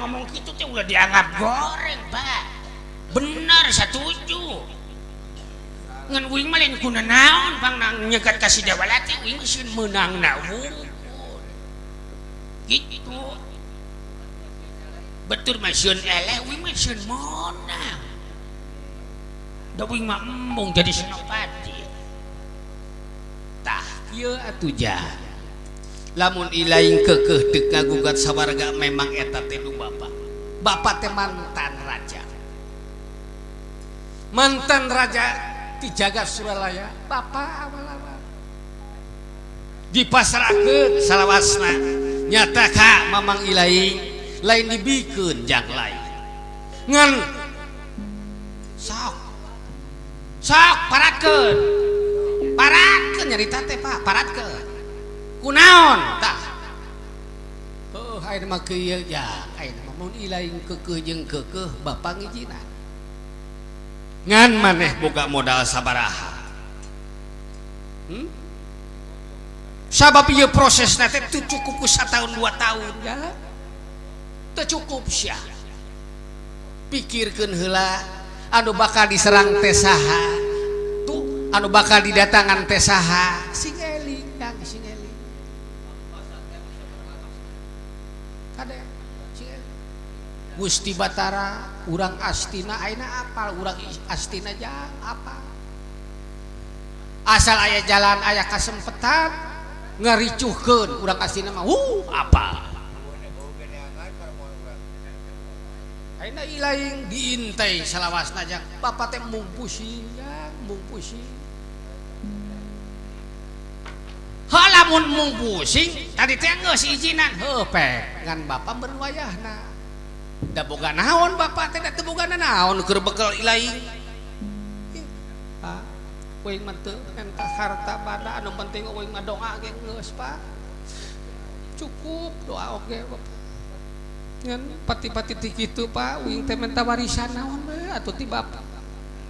ngomong gitu teh udah dianggap goreng Pak bener setuju ngan uing mah lain kuna naon Bang nang nyegat kasih dawalati uing sieun meunang na gitu betul mah sieun eleh uing mah sieun monang da uing mah embung jadi senopati tah ieu atuh jah lamun ilaing keukeuh teu ngagugat sawarga memang eta teh nu bapak teh mantan raja di jagat Suralaya bapak awal-awal dipasrahkeun salawasna nyata ka mamang ilaing lain dibikeun jang lain ngan sok paratkeun nyarita teh Pak paratkeun kunaon tah ayeuna mah kieu ya ayeuna mah mun ilaing keukeuh jeung keukeuh bapak ngijina ngan maneh boga modal sabaraha sabab ieu prosesna teh teu cukup ku 1 tahun 2 tahun ya teu cukup sia pikirkeun heula anu bakal diserang teh saha tuh anu bakal didatangan teh saha sing eling kang sing eling kade sing eling Gusti Batara urang Astina ayeuna apal urang Astina jang apa asal aya jalan aya kasempetan ngaricuhkeun urang Astina mah apa ayeuna ilaing diintai salawasna jang bapak teh mung pusing halamun mung pusing tadi teh geus izinan heuh pek ngan bapak beureun wayahna da boga naon bapak teh da teu boga naon keur bekel ilaing uing mah teu entah harta banda anu penting uing mah doa ge geus Pak cukup doa oge bapak ngan pati-pati ti kitu Pak uing teh menta warisan naon we atuh ti bapak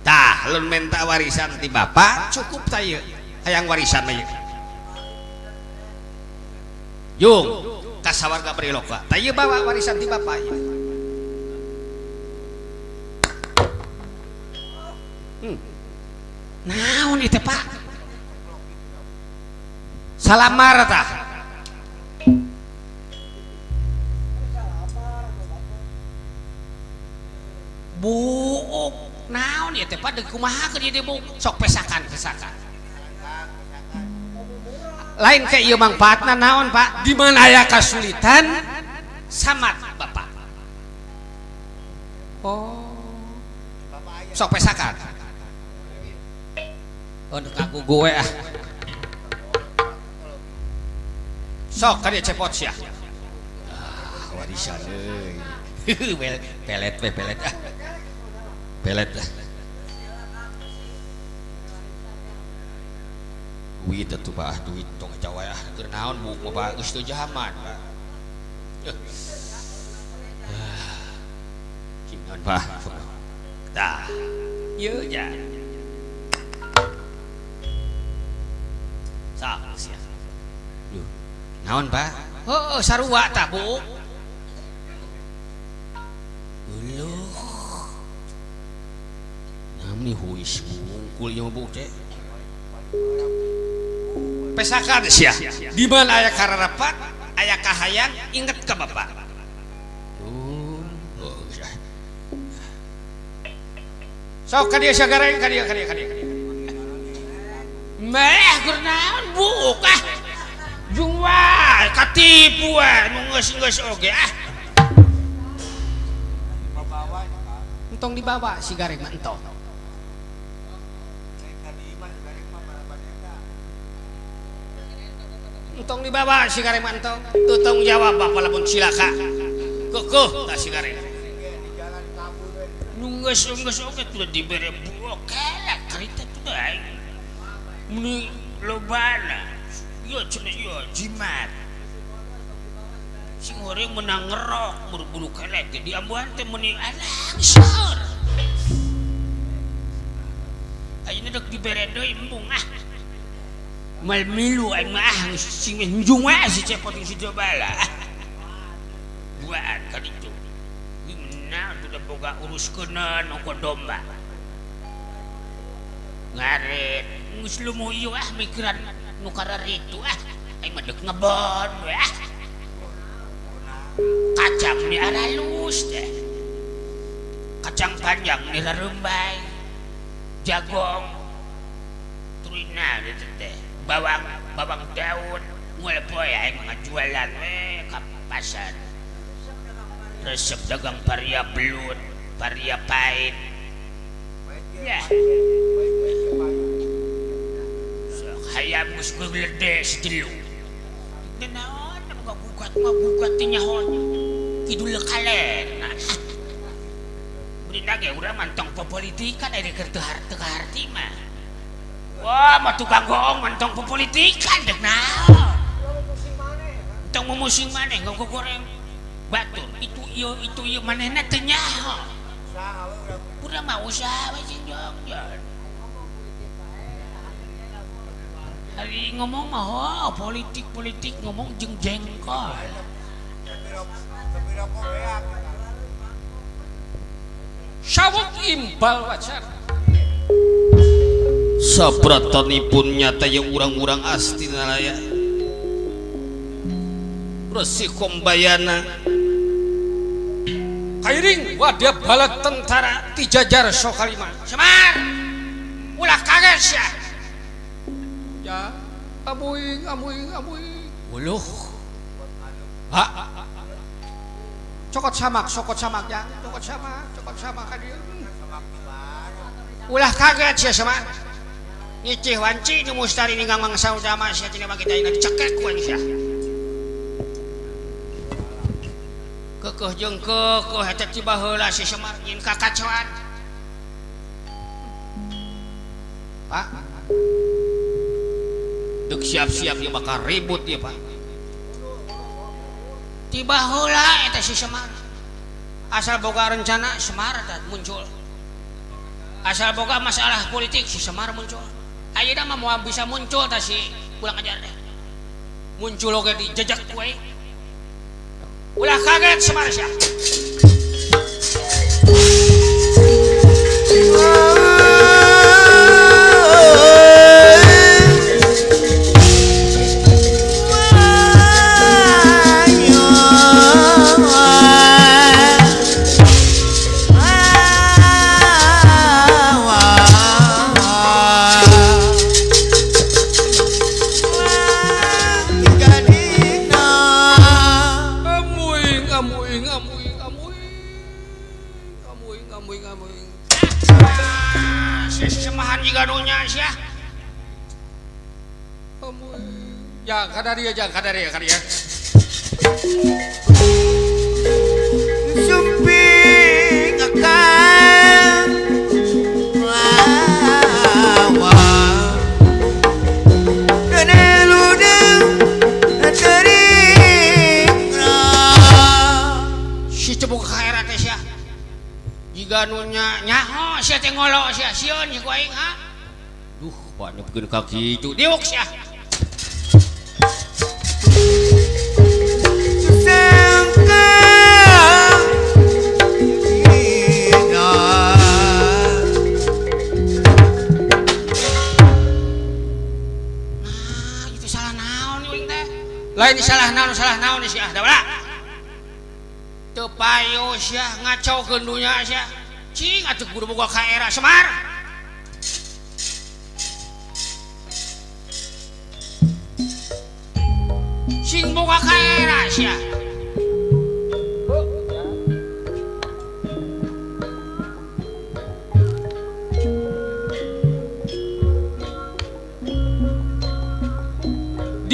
tah lamun menta warisan ti bapak cukup tah ieu hayang warisan mah ieu yung ka sawarga Bariloka tah ieu bawa warisan ti bapak ieu naon itu Pak salamar tah buuk naon itu Pak deuk kumaha keur ieu buuk sok pesakan lain ke ieu mangpaatna naon Pak di mana aya kasulitan samat bapak sok pesakan untuk aku gue sok ka dia cepot sia warisan euy pelet duit atuh Pak duit tong Jawa ya keur naon bu mah Pak geus teu jaman Pak kingan Pak tah ieu nya sia naon Pak heuh sarua tah Bu uluh namni huis bungkul ieu Bu teh pesakan sia di mana aya kararapat aya kahayang inget ka bapak sok ka dieu sagareng ka dieu meh keur naon buka jua katipu nu geus oge entong dibawa si gareng mah entong dibawa si gareng mah entong teu tanggung jawab bapak lamun cilaka keuh tah si gareng nu geus oge teu dibere buok kelek karita teh aing meni lobana ieu cenah ieu jimat sing goreng menang ngerok buru-buru kelek di ambuhan teh meni alang seur ayeuna dek dibere deui embung mal milu aing mah sing njung wae si cepot si jobala buat ka ditu nah udah boga urus keunan nu domba ngaret geus lumuh ieu mikiran nu kararitu aing mah deuk ngebon we kacang ni aralus teh kacang panjang ni rarembay jagong turina teh bawang daun mulai poe aing ngajualan we ka pasar resep dagang paria belut paria pahit ya sok hayam geus geulede sedelu teu naon ngagugat teh nyaho kidul kalena beurina ge urang mantong popolitikan aya keur teu harti mah wah mah tukang goong mantong popolitikan deuk naon tong memusing maneh ngogoreng batur itu ieu manehna teu nyaho urang mah usaha we jeung jongjon hari ngomong mah politik ngomong jeung jengkol sawuk imbal wacar sabratanipun nyata yang urang-urang astinaraya Resi Kombayana kairing wadah bala tentara ti jajar Sokalima Semar ulah kaget ya ya amuing uluh cokot samak ya cokot samak ka dieu ulah kaget ya Semar nyicih wanci nu mustari ninggang mangsa utama sia tina kita ina dicekek ku sia kekeh jeung kekeh eta ti baheula si Semar nyin kakacauan Pak dek siap-siap dia bakal ribut ya Pak ti baheula eta si Semar asal boga rencana Semar eta muncul asal boga masalah politik si Semar muncul ayeuna mah moal bisa muncul ta si ulang ajar teh muncul oge di jejak we ulah kaget Semar sia ya kadari sumping akan lawan keneludeng terina si cebuk khairat teh sia jiga nu nyaho sia teh ngolo sia sieun ku aing ha duh Pak nyepkeun kaki itu diuk sia lain salah naon sih dah bala teu payu sia ngacokeun dunya sia cing atuh kudu boga ka era Semar sing boga ka era sia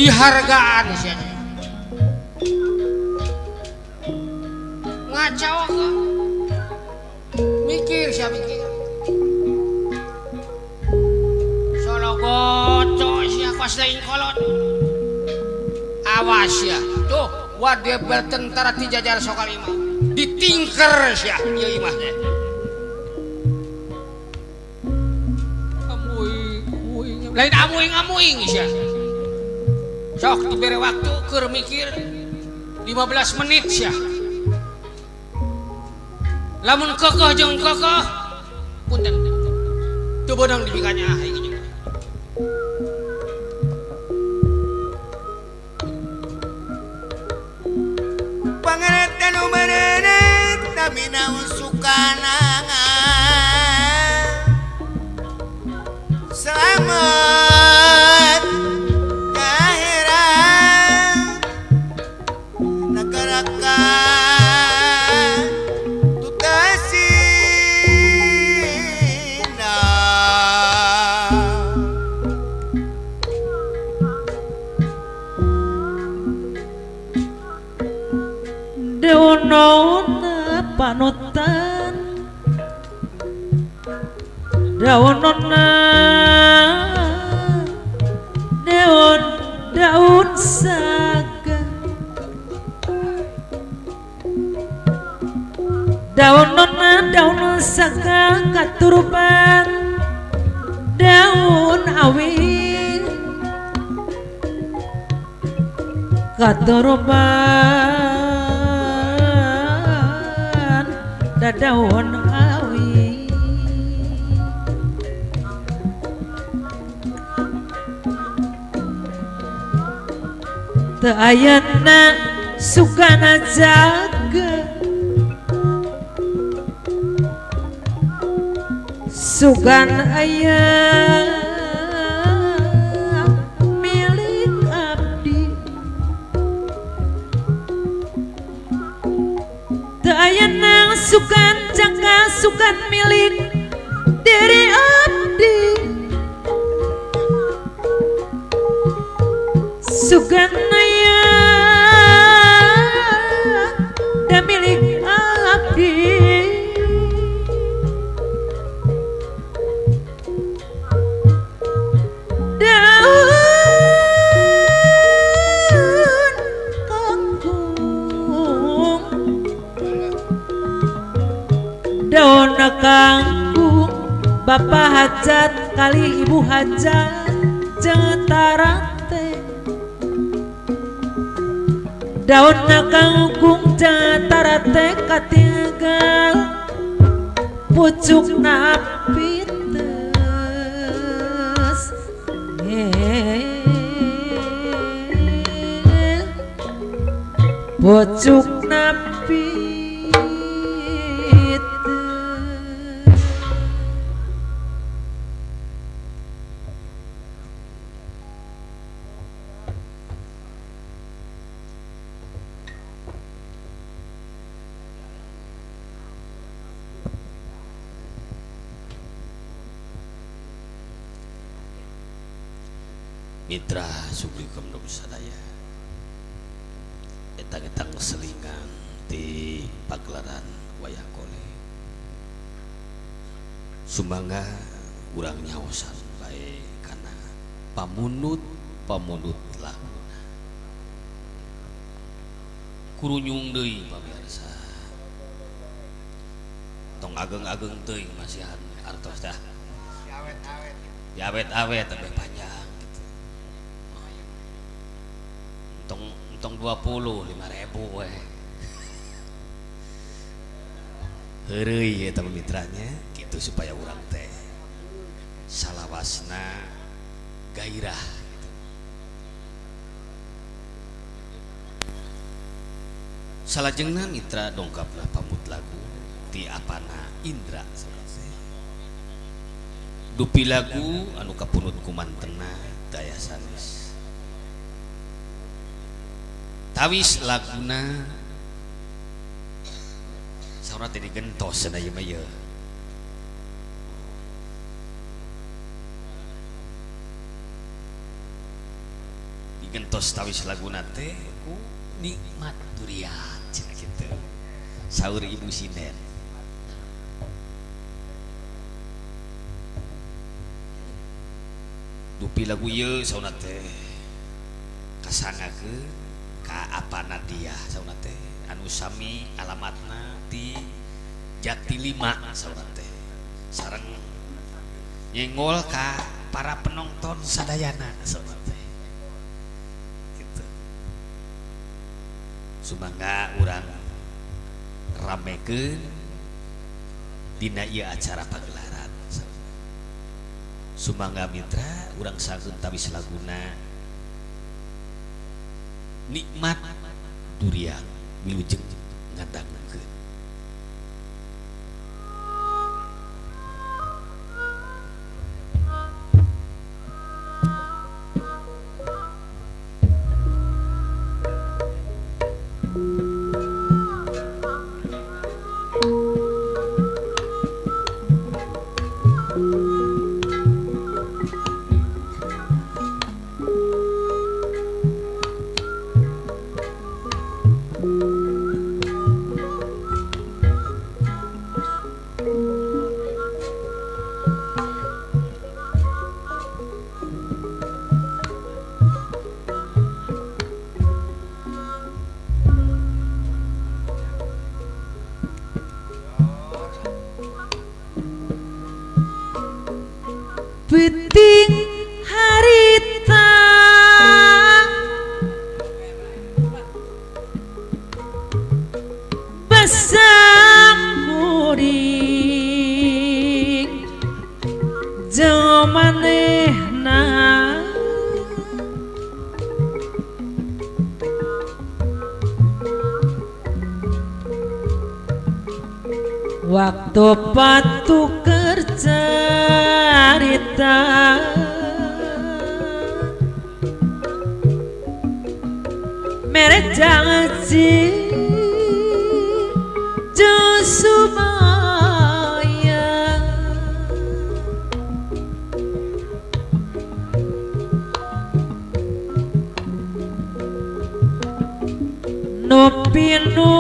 dihargaan sia ngacau ke mikir sologoto sia kos lain kolot awas ya tuh wadah bertentara ti jajar Sokalima ditingker sia ieu imah teh lain amuing sia sok diberi waktu keur mikir 15 menit sia lamun kokoh jeung kokoh punten teu beunang dibikanya aing jeung pangaretan umarana tamina usukana selamat akhirat nagarakan tutasina daunona panutan daunona daun saga daun saga katurupan daun awi katurupan daun awi teu ayana sukana jaga sugan aya milik abdi teu ayana sugan jaga sugan milik diri abdi sugan aya da milik abdi daun kangkung daun kangkung bapak hajat kali ibu hajat jeung tarate daun kangkung jeung tarate katinggal pucuk napi teus pucuk napi mitra sublikum dong sadaya etang-etang selingan di pagelaran wayah kole sumangga urang nyaosan bae kana pamunut lagu kurunyung deui pamirsa tong ageng-ageng teuing masihan artos dah awet-awet tapi panjang tong 25.000 weh heureuy eta mitranya gitu supaya urang teh salawasna gairah gitu. Salajengna mitra dongkapna pamut lagu ti apana Indra dupi lagu anu kapunut ku mantena daya sanes tawis laguna saura teh digentos cenah ieu mah ieu digentos tawis laguna teh ku nikmat durian cenah kitu saur ibu sinden dupi lagu ieu sauna teh kasangakeun ka apana dia sauna teh anu sami alamatna di Jati 5 sauna teh sareng nyengol ka para penonton sadayana sauna teh gitu sumangga urang ramekeun dina ieu acara pagelaran. Sumangga mitra urang sageun tawis laguna nikmat durian wilujeng ngadangkeun. Puting harita basamuring jamanehna waktu patu kerja merek janji Jusumaya Nopinu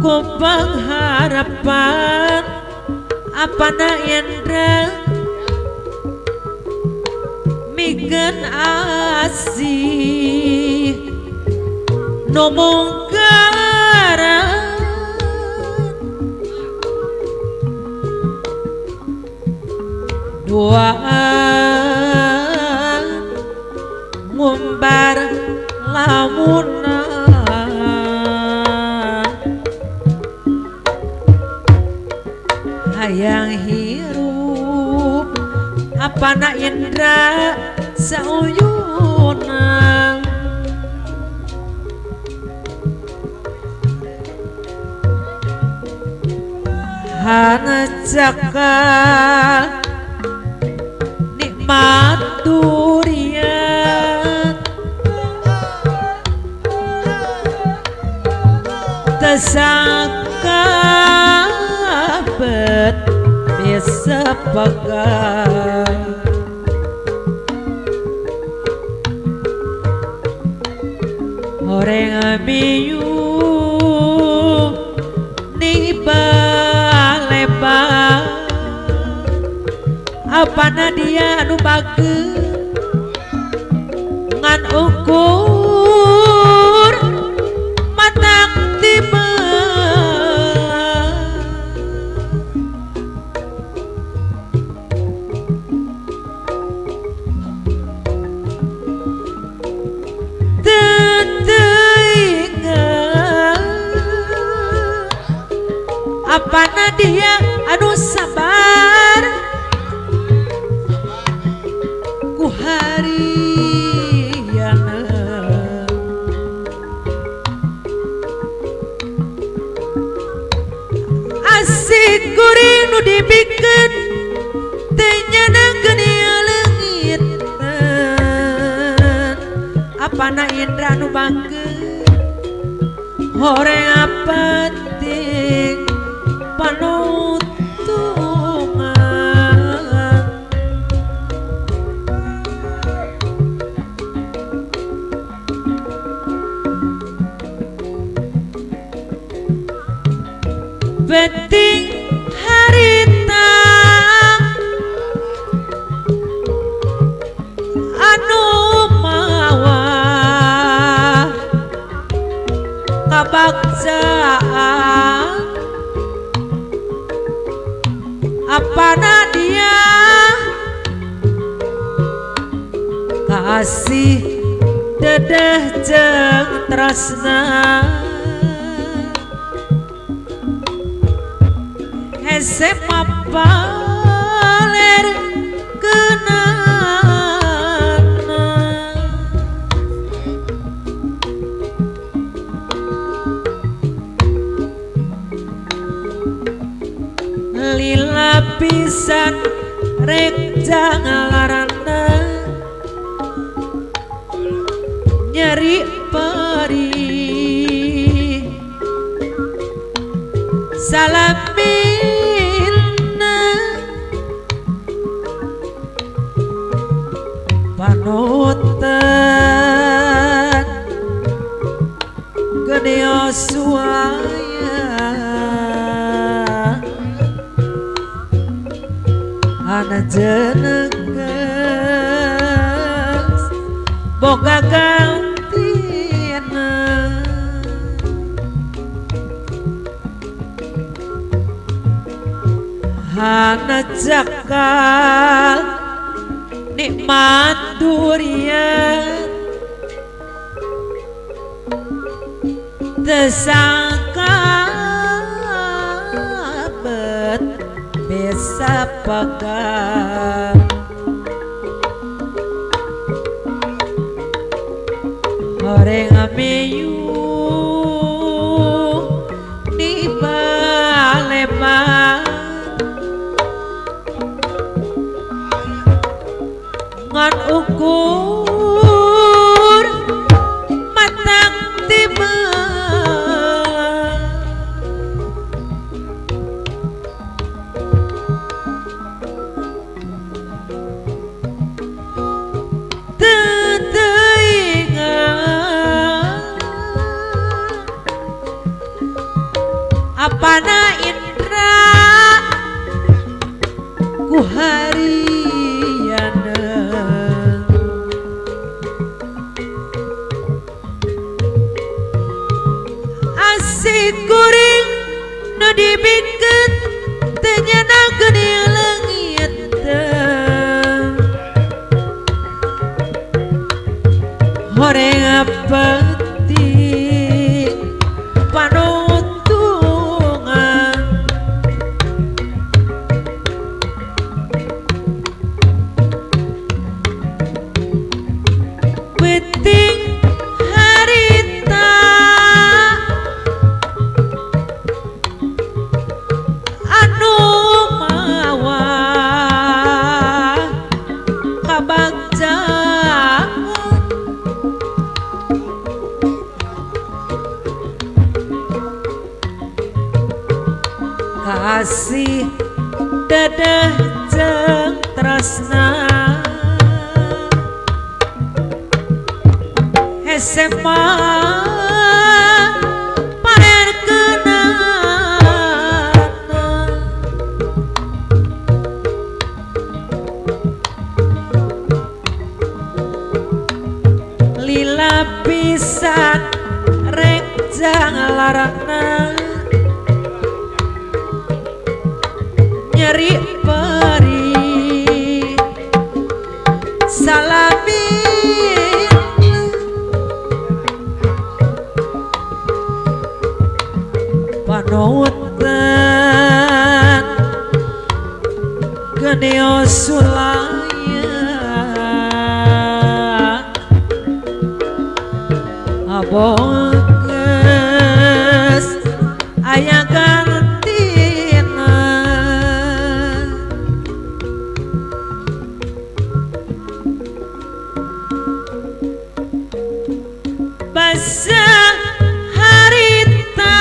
ku pengharapan apa na Indra migen asih nomongkaran duaan ngumbar lamunan hayang hirup apa na Indra sauyunan hana cakal nikmat durian tesakabet bisa pegang Horeng amiyu ni baleba apa dia anu bageun ngan ukur matak tibelah apa dia anu sabar ku hariana asik kuring nu dibikeun teu nyeuneukeun ieu leungit apa na Indra nu bangkeun horeng apeting panutungan penting harita anu mawa kabagjaan apa dia kasih dedeh jeung tresna SMA paler kenana lila pisan rek jangalarana nyeri perih salamina panutan geneo suaya ana jenegas boga gantina hana jakal nikmat durian tersangka bet bisa pegang orang ameyu di Palembang ngan ukur matang tiba apana indra ku hariana asik kuring nu dibikeun teu nyenakeun ieu leungit horeng apeting panuntungan penting harita anu mawa kabagjangan kasih dadah jeung tresna SMA paer kenana lila pisan rek jangalarana nyeri perih salamin panutan geneo sulaya aboges aya gantina basa harita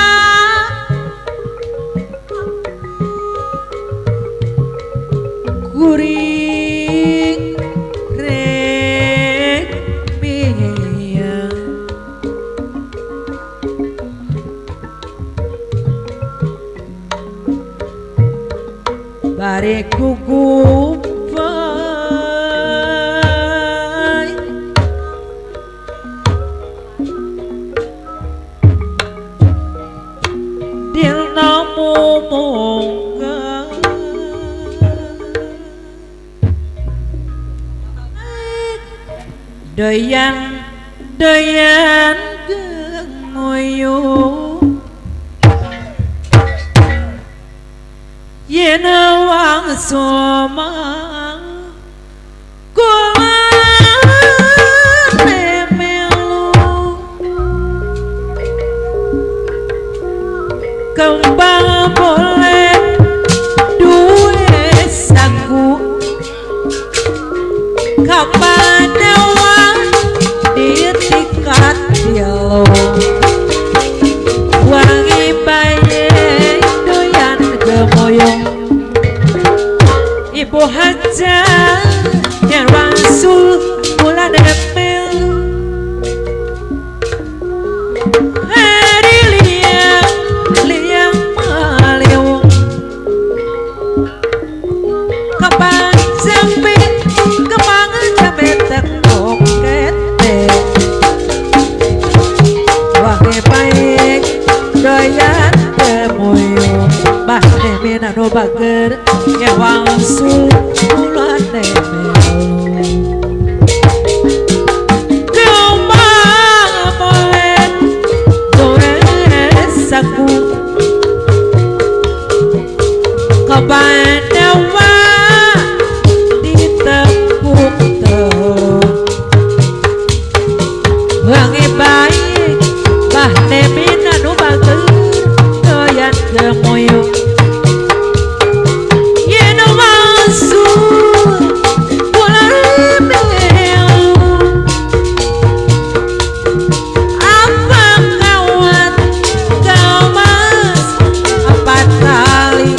kuring rek mia bare kugupai dilna mumungga doyan doyan gengoyo yen wang somang kula melu kembang boleh duwe sanggup kepada wang di tingkat dialog wangi bayi doyan gemoyong ibu hajar yang rasul bulan April hari liang maliung kapan sampai kemangan sampai tekok kete wangi baik doyan gemoyong bah nemina no bager yang wangsul bulan nemelu kemana boleh tulis aku kepada wang ditepuk tepuk wangi baik bah nemina no bager doyan gemoyong yen masuk bulan melu apa kawan kau mas empat kali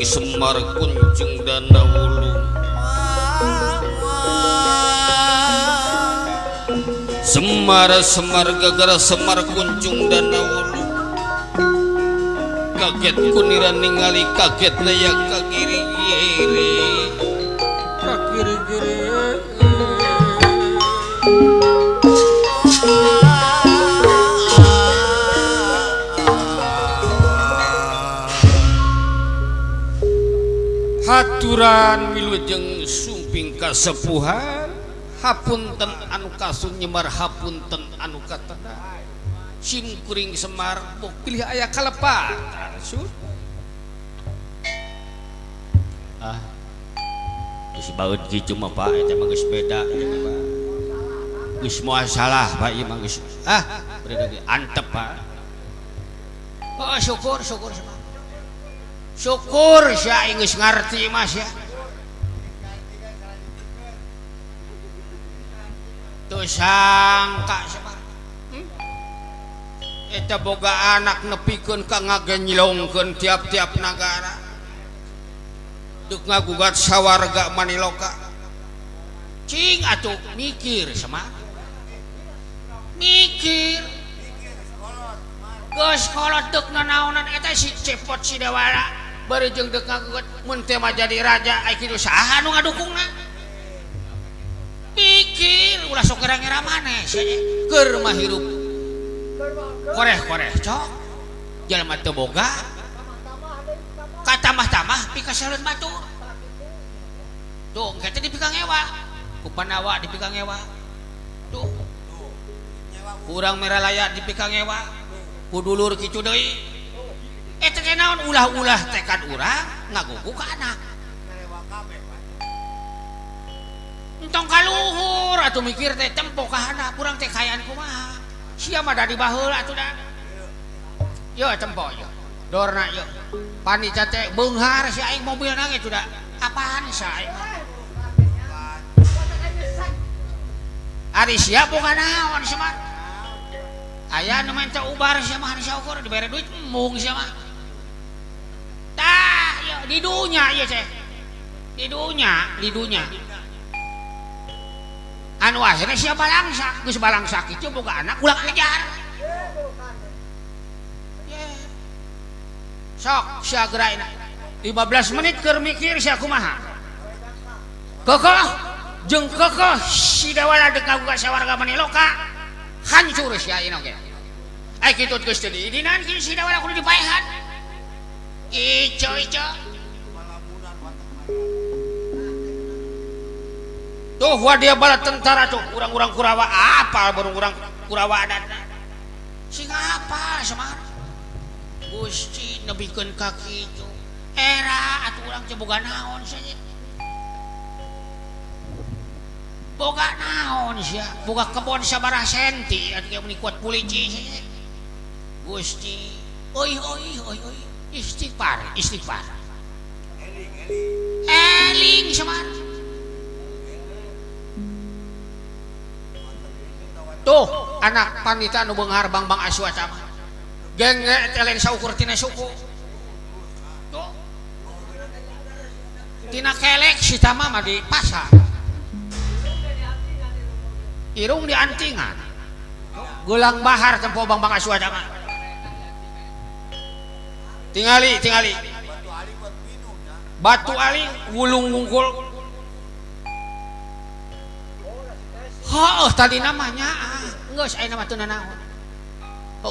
Semar kunjung dana wulung Semar gagara Semar kunjung dana wulung kaget kuniran ningali kaget daya kagiri-giri haturan wilujeng sumping kasepuhan hapunten anu kasun nyemar hapunten anu katenda simkuring Semar bok pilih aya kalepatan sur geus baeud kitu mah Pak eta mah geus beda geus moal salah Pak ieu mah geus beda antep Pak syukur Semar syukur sia geus ngarti Mas ya tuh sangka Semar eta boga anak nepikeun ka ngagenylongkeun tiap-tiap nagara duk ngagugat sawarga Maniloka cing atuh mikir Semar mikir geus kolot duk nanaonan eta si cepot si Dewara bari jeung dek ngagugat mun teh mah jadi raja ai kitu saha nu ngadukungna mikir ulah sok ngira-ngira maneh keur mah hirup koreh cok jalma teu boga katamah-tamah pikasareun batur tuh kita dipikang ewa kupanawa dipikang ewa tuh kurang meralaya dipikang ewa kudulur kitu deui eta teh naon ulah-ulah tekad urang ngagugu ka anak entong kaluhur atuh mikir teh tempo ka anak kurang teh kayaan kumaha sia mah da di baheula atuh da yo tempo yo dorna yo panica teh beunghar si aing mobil nang itu da apaan sa aing ari sia boga naon Semar aya nu minta ubar sia mah sia ukur dibere duit mung sia mah tah yo di dunya ieu teh di dunya anu akhirnya sia balangsa geus balangsa kitu boga anak ulah ngejar sok sia geraina 15 menit keur mikir sia kumaha kekeh jeung kekeh si Dewara dek ngagugat sawarga Maniloka hancur sia ieu ge ai kitu geus teu diidinan kieu si Dewara kudu dipaehan ico tuh wadia bala tentara tuh urang-urang Kurawa apa baru urang Kurawa adat sing apa Semar Gusti nebikeun ka kitu era atuh urang teh boga naon saja boga naon sia boga kebon sabaraha senti atuh mun kuat polisi saja Gusti oi istighfar eling Semar tuh anak panita nu beunghar Bang Aswata mah genge telen saukur tina suku tuh tina kelek si tama mah di pasar irung di antingan gulang bahar tempo Bang Aswata mah tingali batu aling wulung wungkul tadi namanya geus aya nama teu nanaon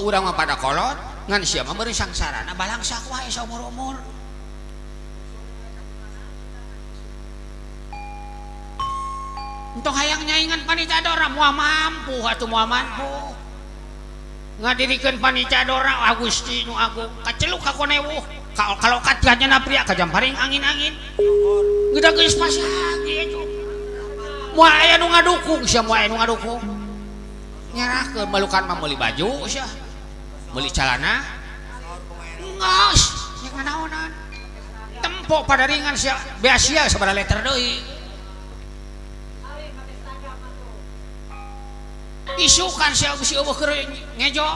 urang mah pada kolot ngan sia mah meureun sangsarana balangsak wae saumur-umur entong hayang nyaingan panitadora moal mampu atuh moal mampu ngadirikeun panitadora Agusti nu agung kaceluk ka konewuh kalau katanya pria kajamparing angin-angin geuda geus pasang ieu moal aya nu ngadukung sia moal aya nu ngadukung nyerahkeun balukan mah meuli baju sia meuli calana ngos nya nganaonan tempo padaringan sia beasia sabaraha liter deui isukan sia bisi eueuh keur ngejo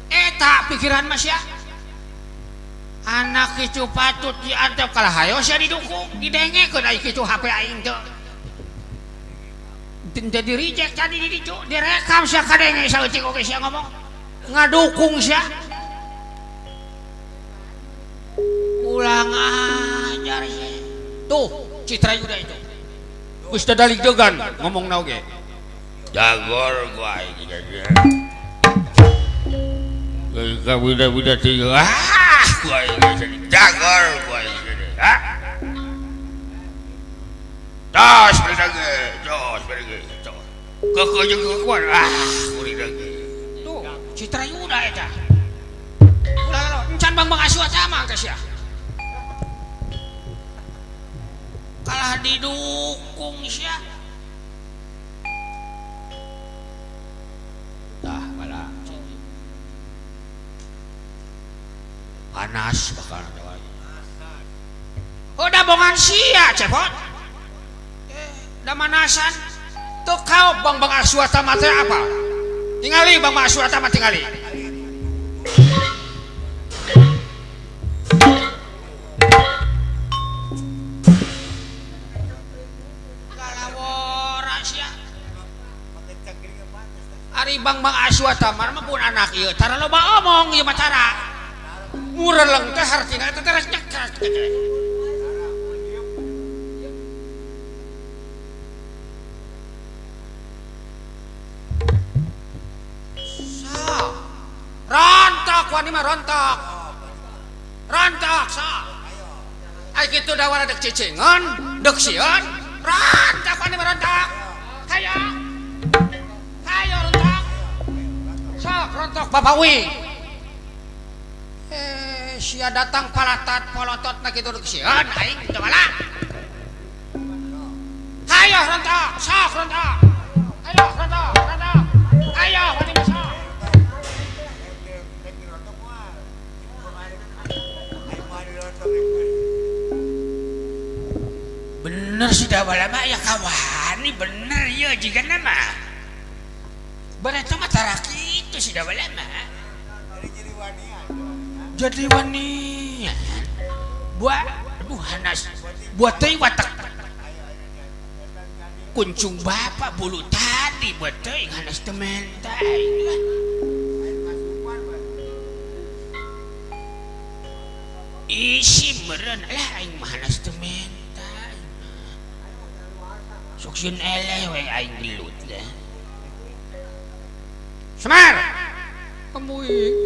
eta pikiran mah sia anak itu patut diantep kalah hayo sia didukung didengekeun ai kitu HP aing teh jadi reject tadi di ditu direkam sia kadenge saeutik oge sia ngomong ngadukung sia ulang ajar sia tuh Citra Yuda itu geus dadalik degan ngomongna oge jagor gua aing ka budak-budak teh gua ini jagor gua ini tos berdage keke jeung kekuan kuring dage tuh Citra Yuda eta ulah encan Bang Aswata mah geus ya kalah didukung sia tah malah panas bakal udah bongan sia cepot udah manasan tuh kau Bang Aswata mah teh apa tingali Bang Aswata mah tingali galawora sia ari Bang Aswata mah pun anak ieu tara loba omong ieu mah tara mureleng teh hartina teh teras nyekak rontok wani mah rontok sa ai kitu da wara dek cicingan dek sieun rontok wani mah rontok hayo rontok sok rontok babawi sia datang palatat polotot na kitu dek sieun aing teu malah hayo rontok sok rontok ayo rontok ayo wani mah sok bener sudah balama ya kawan ini bener ya jika nama bener itu mah tarak itu sudah balama jadi wanian buat aduh hanas buat teh watak kuncung bapak bulu tadi buat teh hanas tementai isi meren lah aing mah hanas temen sok sieun eleh we aing gelut lah Semar amuy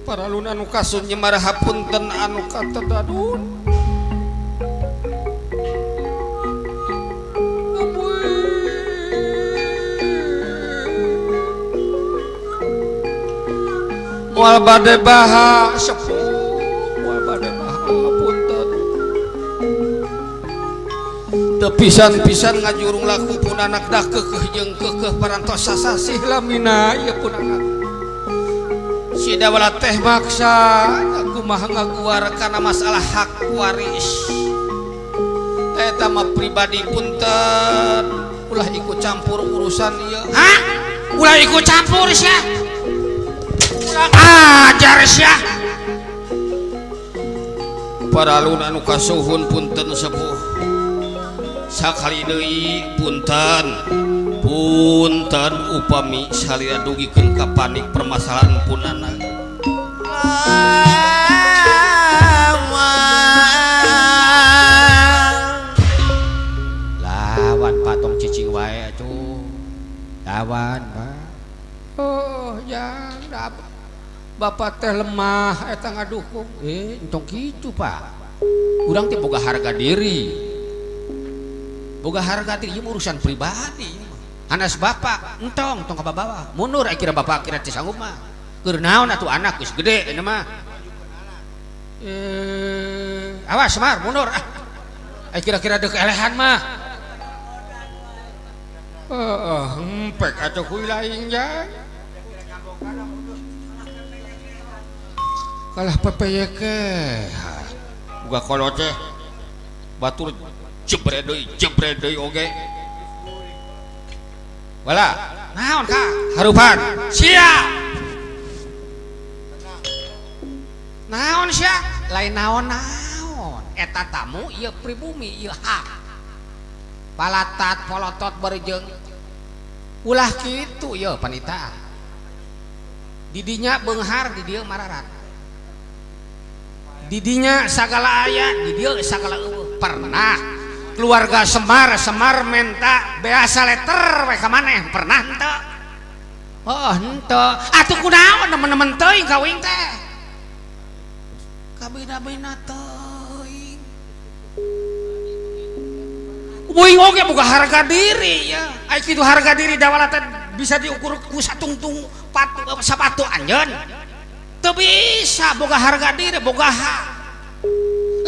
paralun anu kasun nyemar hapunten anu katedadun moal bade baha sepuh moal bade baha punten teu pisan-pisan ngajurung laku pun anak dah kekeh jeung kekeh parantos sasasih lamina ieu pun anak sida wala teh maksa aku mah ngaguar kana masalah hak waris eta mah pribadi punten ulah ikut campur urusan ieu hah ulah ikut campur sia ajar sia paralun anu kasuhun punten sepuh sakali deui punten upami salira dugikeun ka panik permasalahan punana lawan patong cicing wae atuh lawan oh ya bapak teh lemah eta ngadukung entong kitu Pak urang teh boga harga diri urusan pribadi anas bapak entong ka bawa mundur akhirnya bapak akhirnya teh sanggup mah keur naon atuh anak geus gede ini mah awas Semar mundur kira-kira deuk elehan mah empek atuh kuy lain ya kalah pepeyeke buka kolot teh batur jebredeui oge wala naon ka harupan siap naon sia lain naon eta tamu ieu pribumi ieu hak palatat polotot berejeung ulah kitu ieu panita didinya beunghar di dieu mararat didinya sagala aya di dieu sagala eueuh pernah keluarga Semar menta beasa letter we ka maneh pernah henteu oh henteu atuh kunaon nemen-nemen teuing kawin teh kabina-bina teuing uing oge boga harga diri ya ai kitu harga diri dawala teh bisa diukur ku satungtung sapatu anjeun teu bisa boga harga diri boga hak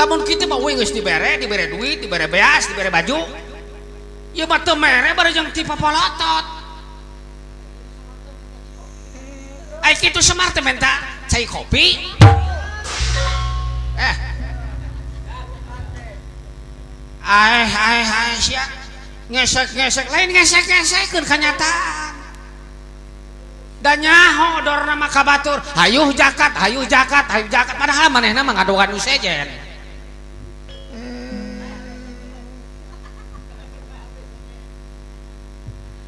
lamun kitu mah uing geus dibere duit dibere beas dibere baju ieu mah teu mere barejeng ti papolotot ai kitu Semar teh menta cai kopi sia ngesek lain ngesek-ngesekkeun kanyataan da nyaho dorna mah ka batur hayuh jakat padahal manehna mah ngadogan nu sejen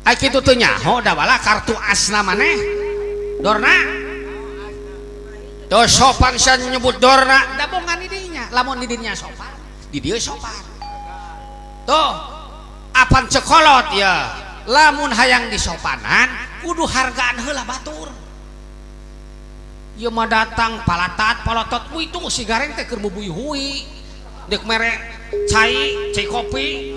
ai kitu teu nyaho da bala kartu asna maneh dorna do sopan sia nyebut dorna da bongan di dinya lamun di dinya sopan di dieu sopan tuh apan cekolot ya lamun hayang disopanan kudu hargaan heula batur ieu mah datang palatat polotot mu itu si gareng teh keur bubuy-huy deuk mere cai kopi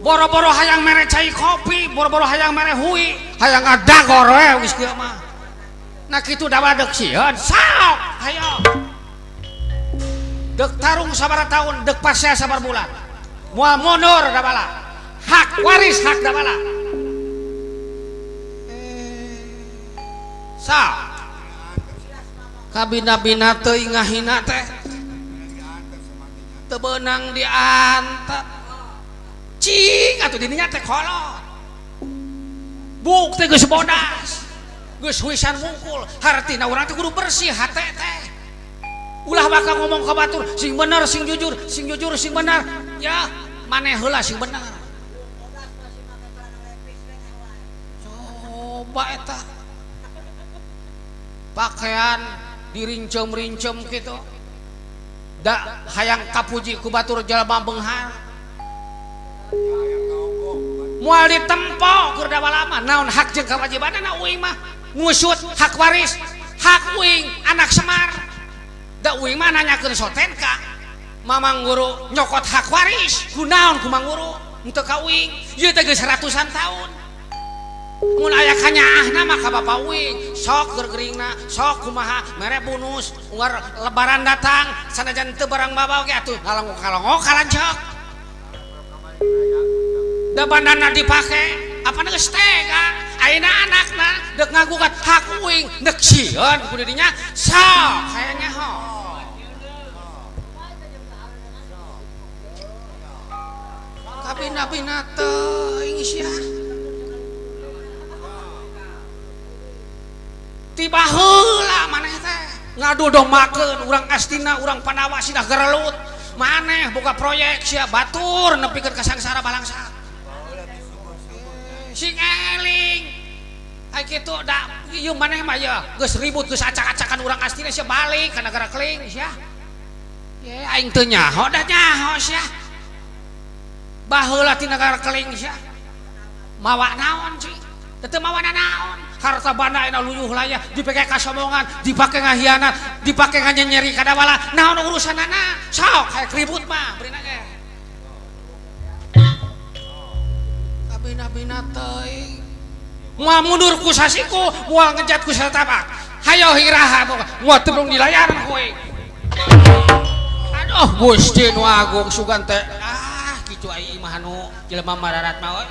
boro-boro hayang mere cai kopi boro-boro hayang mere hui hayang ngadagor we geus kieu mah nah kitu da deuk sieun sok hayo deuk tarung sabaraha taun deuk pasea sabar bulan moal mundur da bala hak waris hak da bala sa kabina-bina teuing ngahina teh teu beunang diantet cing atuh dininya teh kolot buk teh geus bodas geus wisan mungkul hartina urang teh kudu bersih hate teh ulah bakal ngomong ka batur sing bener sing jujur sing bener ya maneh heula sing bener coba eta pakaian dirincem-rincem gitu da hayang kapuji ku batur jalma beunghar moal ditempo keur da balama naon hak jeung kewajibanna uing mah ngusut hak waris hak uing anak Semar da uing mah nanyakeun sotenka mamang guru nyokot hak waris kunaon ku mang guru henteu ka uing ieu teh geus ratusan taun mun aya kanyaahna mah ka bapa uing sok gergeringna sok kumaha mere bonus ungar lebaran datang sanajan teu barang bawa ge atuh ngalongok kalancok da bandana dipake apa geus tega ayeuna anakna deuk ngagugat hak uing deuk sieun ku didinya sok hayang nyaho kabina-bina teuing sia tiba heula maneh teh ngadodomakeun urang astina urang Pandawa sidah gerelut maneh boga proyek sia batur nepikeun ka sangsara balangsa sing eling ai kitu da ieu maneh mah ya geus ribut geus acak-acakan urang astina sia balik ka nagara keling sia ye aing teu nyaho da nyaho sia baheula ti nagara keling sia mawa naon sih teu mawa naon harta banda ena luyuh laya dipake kasombongan dipake ngahianat dipake nganyeri ka dawala naon urusanana sok hayek ribut mah beurina ge kabina-bina teuing moal mundur ku sasiku moal ngejat ku satapak hayo hiraha moal teu dilayaran kowe aduh Gusti nu Agung sugan teh kitu ai imah anu jelema mararat mah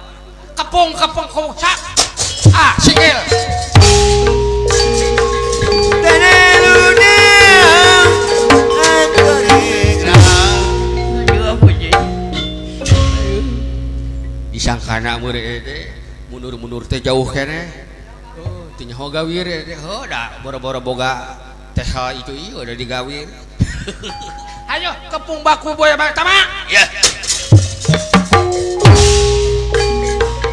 kepung sak sikil disangkana mundur teh jauh kene teu nyaho gawir da boro-boro boga teh itu iya udah digawir. Ayo kepung baku boy tama. Ya.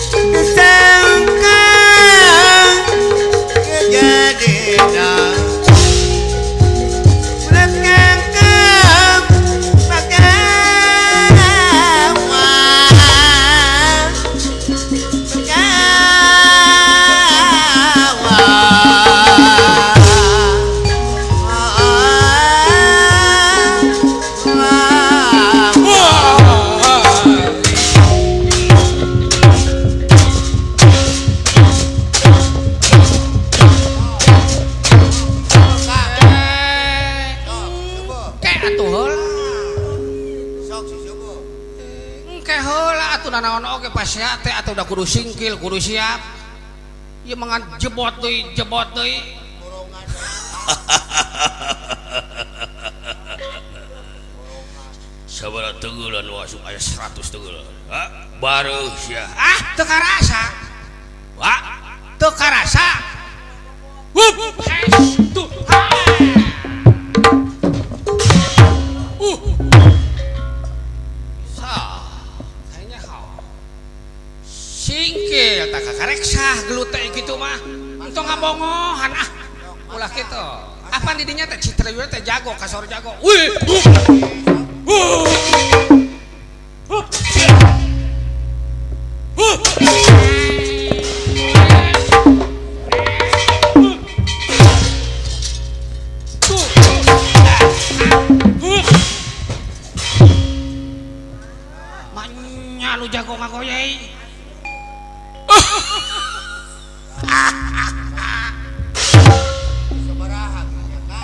Kesangka kejadian naon oge pas ya teh atau udah kudu singkil kudu siap ieu mangan jebot deui sabaraha teugulan wasuk aya 100 teugulan baru sia teu karasa teu karasa tuh singkil tak kareksah gelut teh kitu mah entong ngabongohan ulah kitu apa didinya teh Citrayura teh jago kasor jago wih manya lu jago ngagoyai.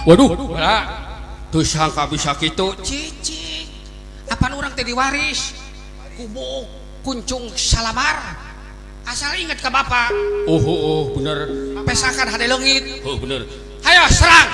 Waduh, tuh sangka bisa gitu. Cicing, apaan orang teh diwaris? Kubu kuncung salamar. Asal ingat ke bapak. Oh, bener. Pesakan hade leungit. Oh, bener. Hayo serang.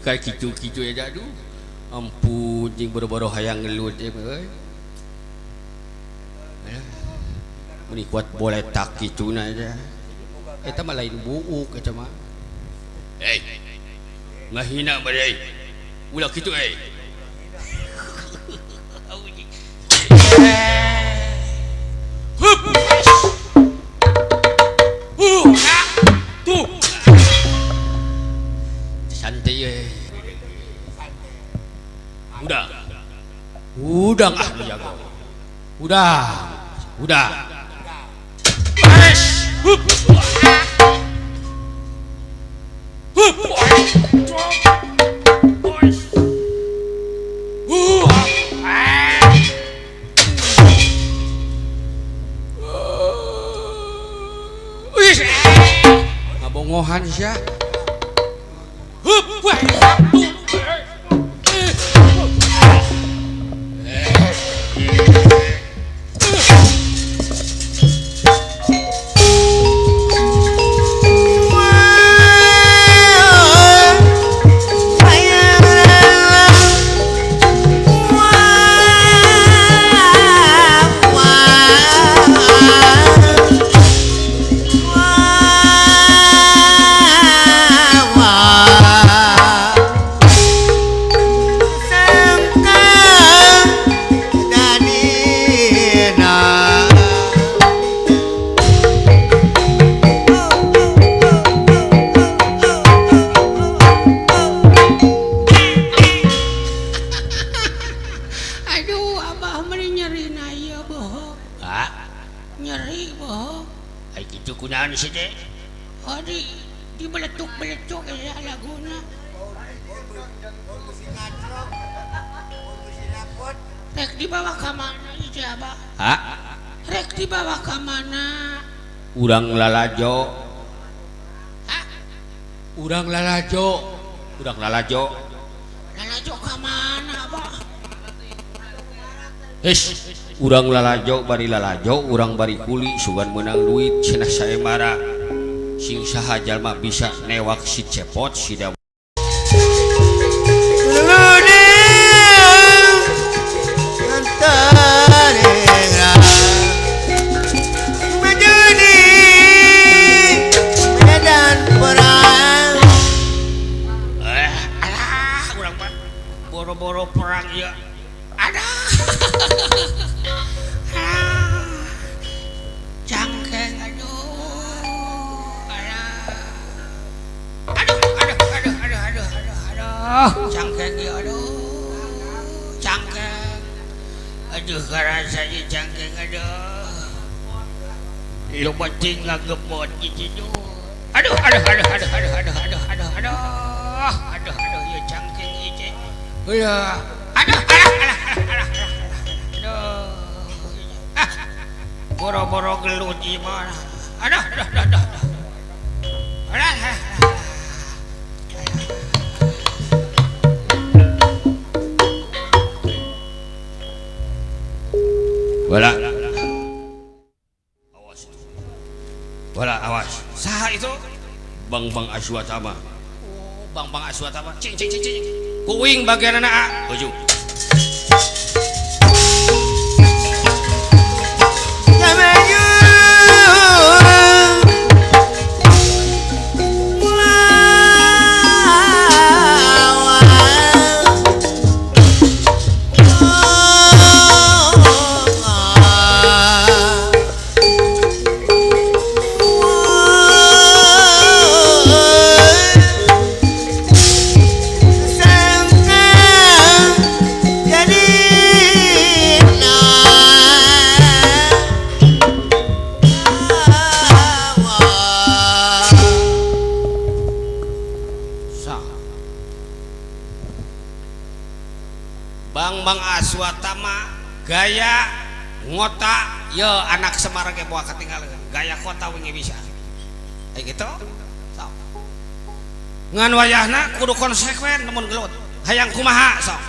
Kayak gitu-gitu ya aduh ampun jing boro-boro hayang ngelut euy meni kuat boletak kituna aja eta mah lain buuk eta mah ngahina bade ulah kitu tuh santai udah lu jago udah ngabongohan sia Beletuk-beletuk ya laguna. Rek dibawa ke mana ieu Abah? Rek dibawa ke mana? Urang lalajo. Urang lalajo. Urang lalajo. Lalajo ke mana Abah? urang lalajo bari lalajo urang bari kuli sugan menang duit cenah saemara sing saha jalma bisa newak si cepot si dawa boro-boro perang ya ada cangkeng aduh cangkeng ya cangkeng karasanya cangkeng lu penting ngagebot gitu aduh ya cangkeng itu ya aduh boro-boro gelut gimana aduh wala awas saha itu bang Aswatama bang Aswatama cing kuing bagian anak baju Bang Aswatama gaya ngota ya anak Semar ge boa katinggalan gaya kota wingi bisa kayak gitu sok ngan wayahna kudu konsekuen namun gelut hayang kumaha sok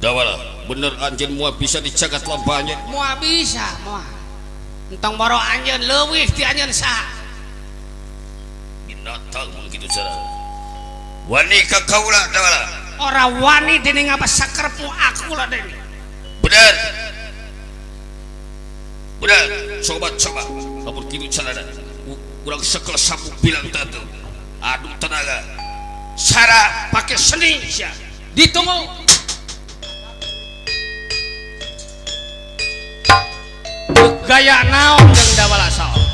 dawala bener anjeun moal bisa dicagat lampahnya moal bisa moal entong baro anjeun leuwih ti anjeun saha binatang mun kitu cara wani ka kaula dawala orang wani dini ngapa sakerpu aku lah dini benar coba kamu kitu cara urang sekelas sabu bilang tatu aduh tenaga cara pakai seni sia ditunggu gaya naon jeung dawala saon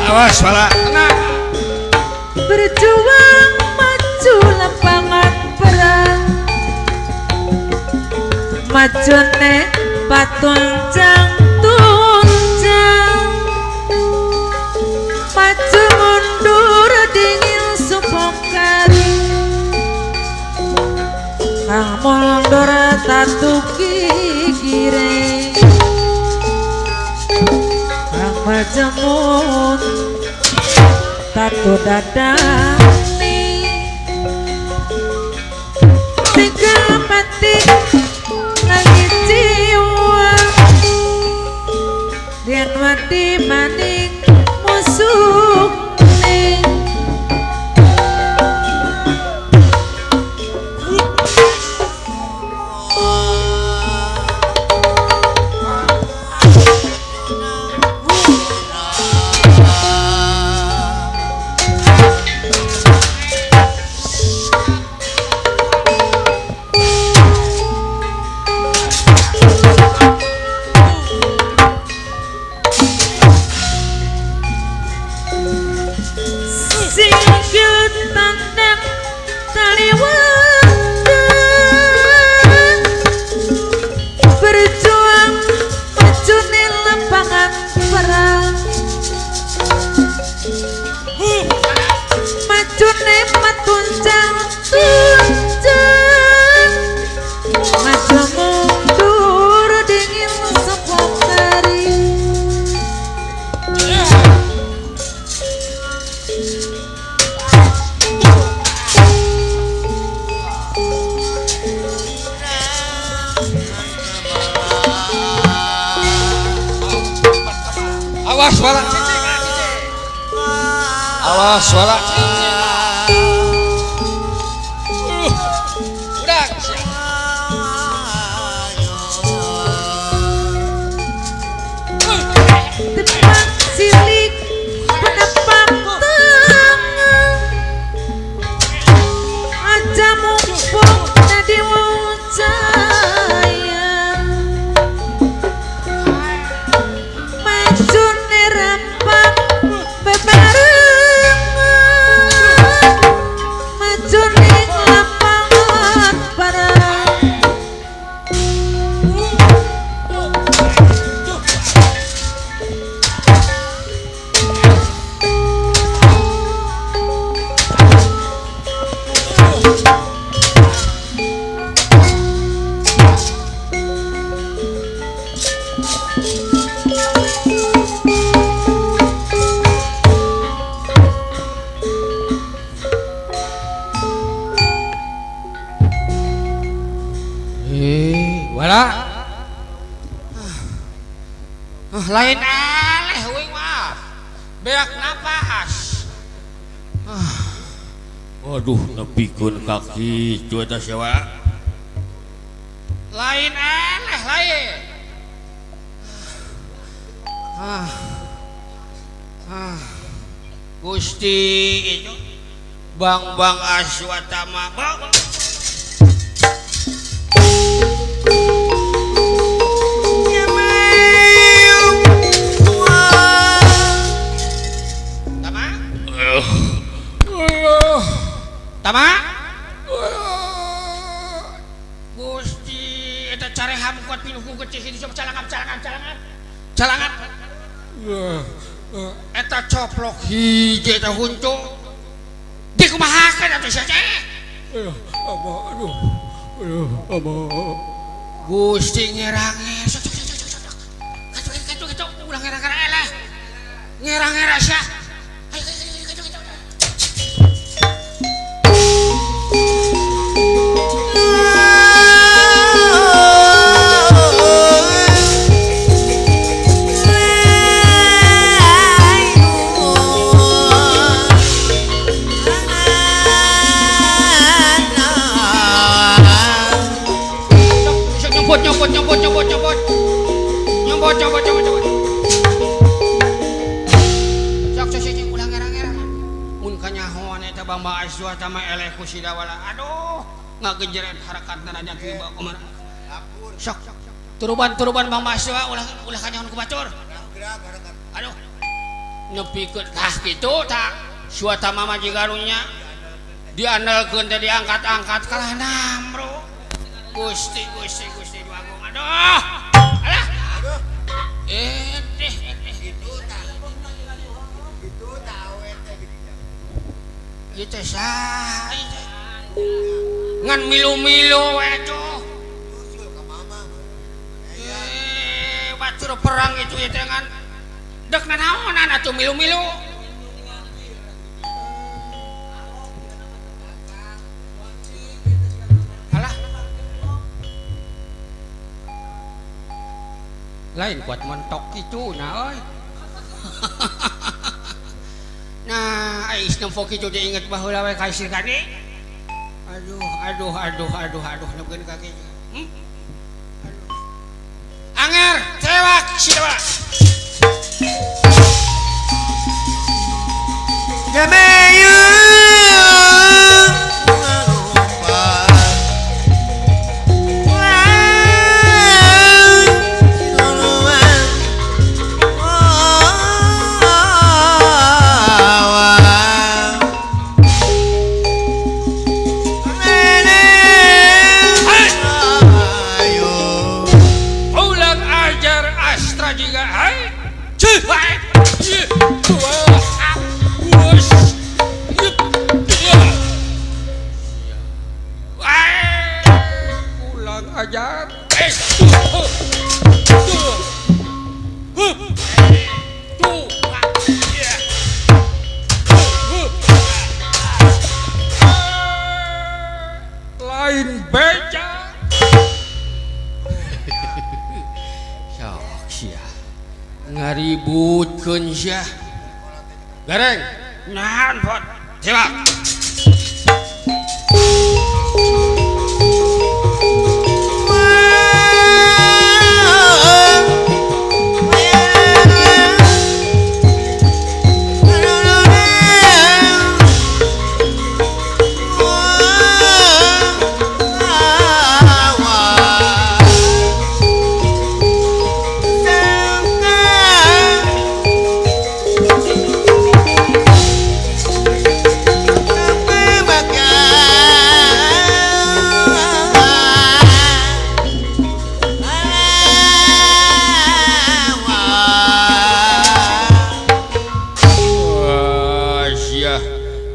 awas pala berjuang maju lapangan perang maju nek patun jangtun ratu kikire Kang majemun tato dadani tiga mati langit jiwa Dian wadi maning musuh ning Awas wala. Awas wala. Udah. Tepak silik penepak tangan aja mumpung nadi wujaya maju nerempang bebarengan maju ning lapangan barang Wala. Lain aleh wing mah. Beak napas. Waduh, nepikeun kaki cuaca sewa. Lain aleh lain. Gusti itu Bang Aswatama Bang. Tama? Gusti eta careham kuat pinuhku kecil itu coba calangan. Eta coplok hiji eta huncu. Dikumahakeun atuh sia teh. Aduh. Gusti ngerange. Kacau ulah ngerang-ngerang eleh. Ngerang-ngerang sia. Nyobot. Sok ulah ngerang-ngerang. Mun kanyahoan eta Bang Aswatama eleh ku sidawala. Aduh, ngagejeret harakatna raja kieu kumaha. Sok. Turuban Bang Aswa ulah kanyahoan ku batur. Aduh. Nepikeun kitu tak Swatama mah jigarunya diandalkeun teh diangkat-angkat kalah namro. Gusti dua agung. Aduh. Alah. Itu awet teh teh saha ngan milu-milu we tuh orang itu ya dengan dek nanaonan atuh milu-milu. Alah. Lain kuat mentok kitu nah euy. Nah, ais nempo kitu diinget baheula we kaisir kade. Aduh, neukeun kaki. Anger, cewak, siapa? Gameyu Ulang ajar Astra juga, hai? Cih, hai. Ulang ajar. Lain beca. Sok sia. Ngaributkeun sia. Gareng. Nahan, Pot. Siap.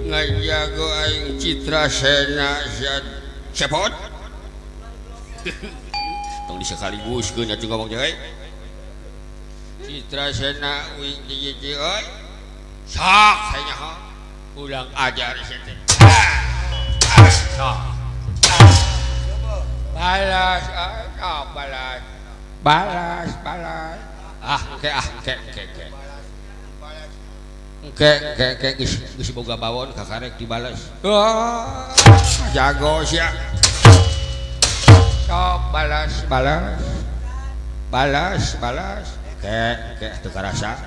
Ngajago aing Citra Sena Sepot. Tong disekaligus atuh ngomong jae. Citra Sena wing jiji euy. Sok saya ha. Ulang ajar situ. Sok. Balas, balas. Engke. Engke geus boga bawon kakarek dibales. Wah, Jago sia. sok balas. Engke teu karasa.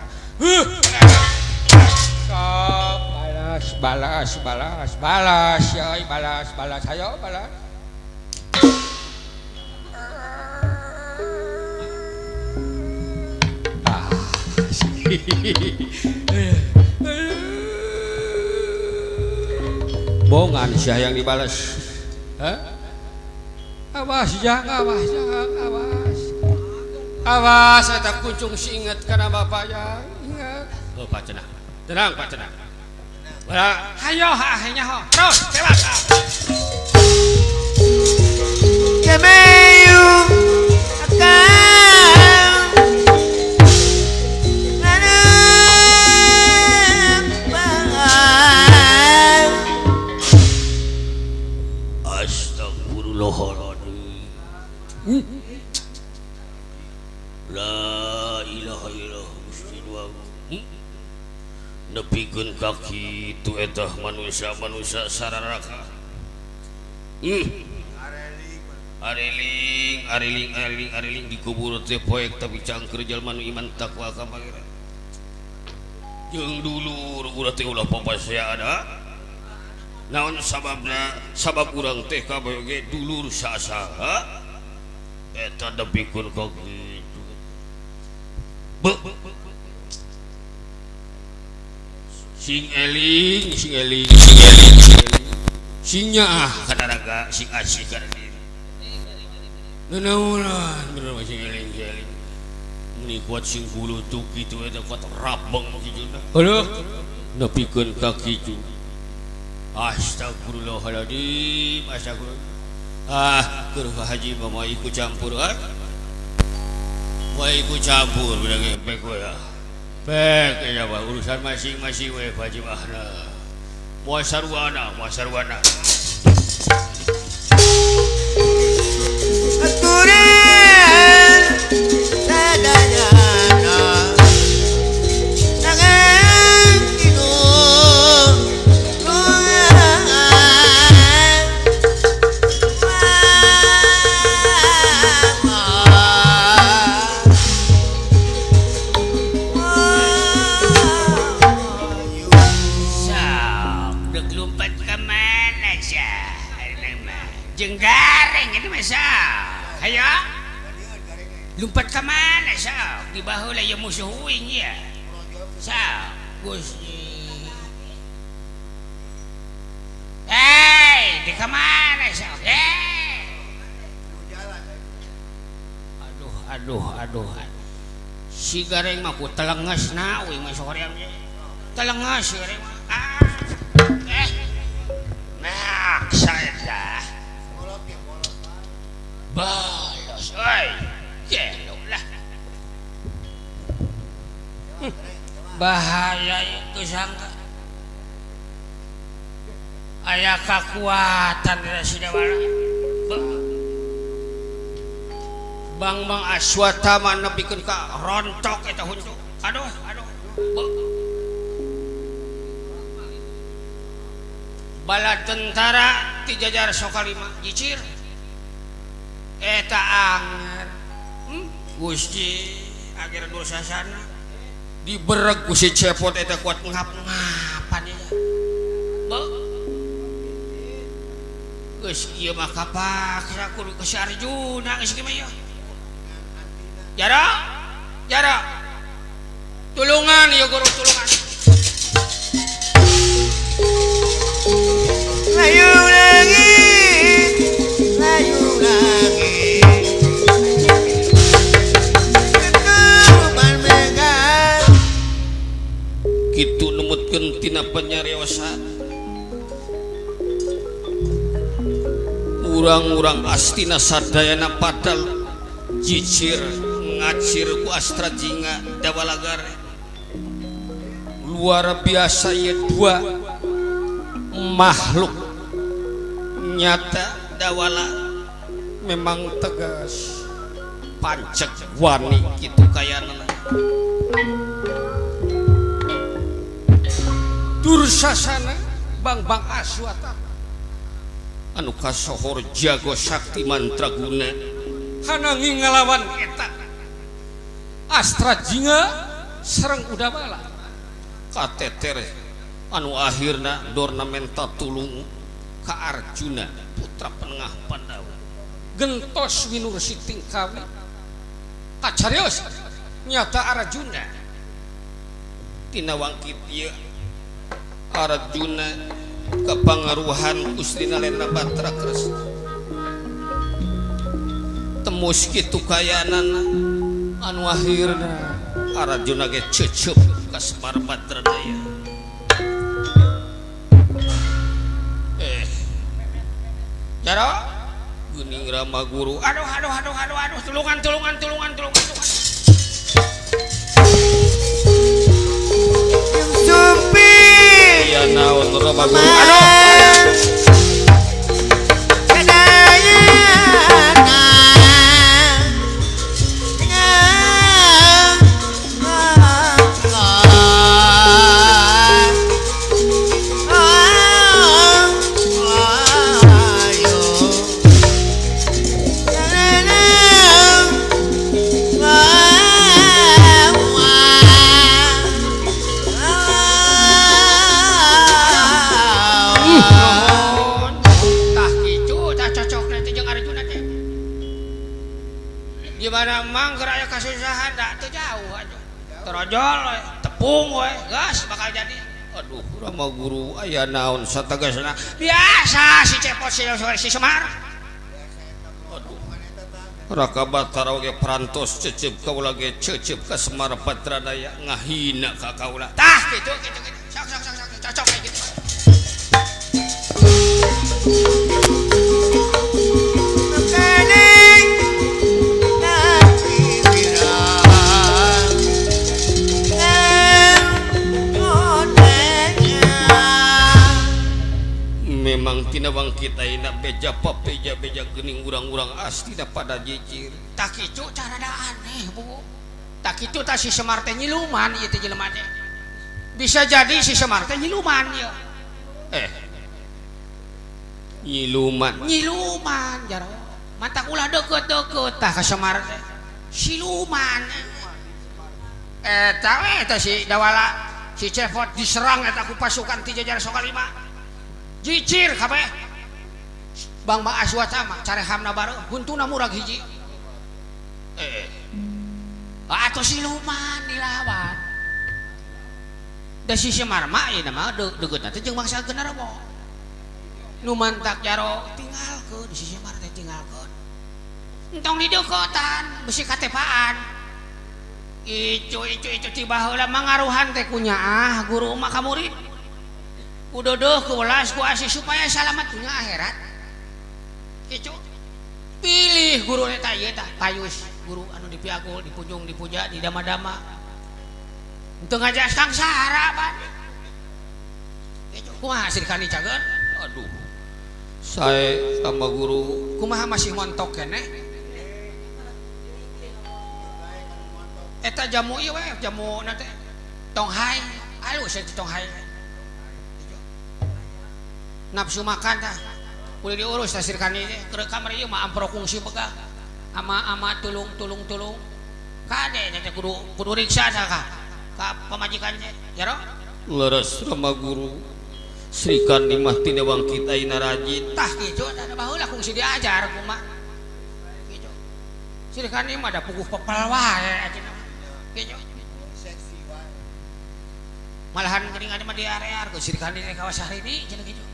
Sok balas, ayo balas. Bongan sia yang dibalas. Hah? Awas eta kuncung si inget kana bapak yang inget. Oh, Pak Cenah. Tenang, Pak tenang. Bala, hayo nyaho. Terus, lewat. Gameyu akan Astagfirullahaladzim. La ilaha illallah Gusti Dua. Nepikeun kaki itu etah manusia sararaka. Ariling dikubur teh poek tapi cangker jalma nu iman takwa ka pangeran. Jeung dulur urang teh ulah papasea ada. Naon sabab urang teh kabeh dulur sasaha eta nepikeun kaki itu. Sing eling singnya kadaraga sing asih kadaraga nanaulan bener sing eling meni kuat sing bulu tuh gitu eta kuat rabeng kitu Aduh, nepikeun ka kitu. Astagfirullahaladzim. Keur haji mah ikut campur Wah ikut campur bilang ngepek gue ya. Pek ya Pak, urusan masing-masing we wajibahna. Muasarwana. Aturan sadaya tangan inung Jenggareng itu masa ayo lumpat ke mana sa di baheula ya musuh uing ya sa Gusti di ke mana sa aduh si gareng mah ku telengas na uing mah soreang telengas si gareng mah nah saya balos, oi, gelo lah. Bahaya itu sangka. Aya kekuatan dari si Dewala. Bang Aswatama nepikeun ka rontok eta huntu. Aduh. Bala tentara ti jajar Sokalima jicir. Eta anger Gusti akhirnya dosa sana dibereg ku si cepot eta kuat ngap-ngapan ya geus ieu mah kapaksa kudu ke si Arjuna geus kieu mah ya Jara tulungan ya guru tulungan layu lagi kitu numutkeun tina panyariosan urang-urang astina sadayana padal jicir ngacir ku Astra Jinga Dawalagare luar biasa ya dua makhluk nyata Dawala memang tegas pancek wani kitu kayana Dursasana Bang Aswata anu kasohor jago sakti mantraguna hanangi ngalawan eta Astra Jinga sareng Udawala kateter anu akhirna dornamenta tulung ka Arjuna putra penengah Pandawa gentos winursi tingkawi kacarios nyata Arjuna tina wangkit ieu Arjuna kepangaruhan Gusti Nalendra Batra Kresna temus kitu kayanana anu akhirna Arjuna ge cecep ka Semar Badradaya Jaro Guning Rama Guru aduh tulungan Sumpi ya naon Rama Guru gimana mangger aya kasusahan da teu jauh aja terojol tepung we gas bakal jadi aduh Rama Guru aya naon satagasna biasa si cepot si Semar aduh Raka Batara oge perantos cecep kaula ge cecep ka Semar Badradaya ngahina ka kaula tah kitu sok cocok kayak gitu Kening Nati Wira tinawang kita ina beja papeja beja gening urang-urang asli pada jijir. Tak kitu cara da aneh bu. Tak kitu tak si Semar teh nyiluman ieu teh jelema teh. Bisa jadi si Semar teh nyiluman ya. Nyiluman jaro. Mantak ulah deket-deket tah ka Semar teh. Siluman. Eta si Dawala si Cepot diserang eta ku pasukan ti Jajar Sokalima. Jicir kabeh. Bang Aswata mah carehamna bareu huntuna murag hiji. Atuh siluman dilawan. Da si Semar mah ieu mah deugeutna teh jeung mangsa Genarbo. Nu mantak jaro tinggalkeun si Semar teh tinggalkeun. Entong di deukeutan besi katepaan. Icu tiba heula mangaruhan teh ku nyaah guru mah ka murid. Udeuh ku welas ku asih supaya salamet dunya akhirat. Icu pilih guru eta ieu tah Payus, guru anu dipiagul, dipunjung, dipuja, didama-dama. Henteu ngajak sangsara bade. Icu kumaha sirkani cageun? Aduh. Sae sama guru Kumaha masih montok keneh? Eta jamu ieu we, jamu na teh tonghai, alus eta tonghai. Nafsu makan tah. Kudu diurus tah sirkani teh. Keur kamar ieu mah ampro kungsi begah. Ama tulung. Kade teh kudu riksa tah ka pamajikan teh. Jaro? leres sama guru Srikandi mah tinewang kita ina rajin. Tah kitu da baheula kungsi diajar kumaha. Kitu. Sirkani mah da puguh pepel wae ajeuna. Kitu. Malahan geuning mah di area ku Sirkandi teh kawas Sahrini cenah kitu.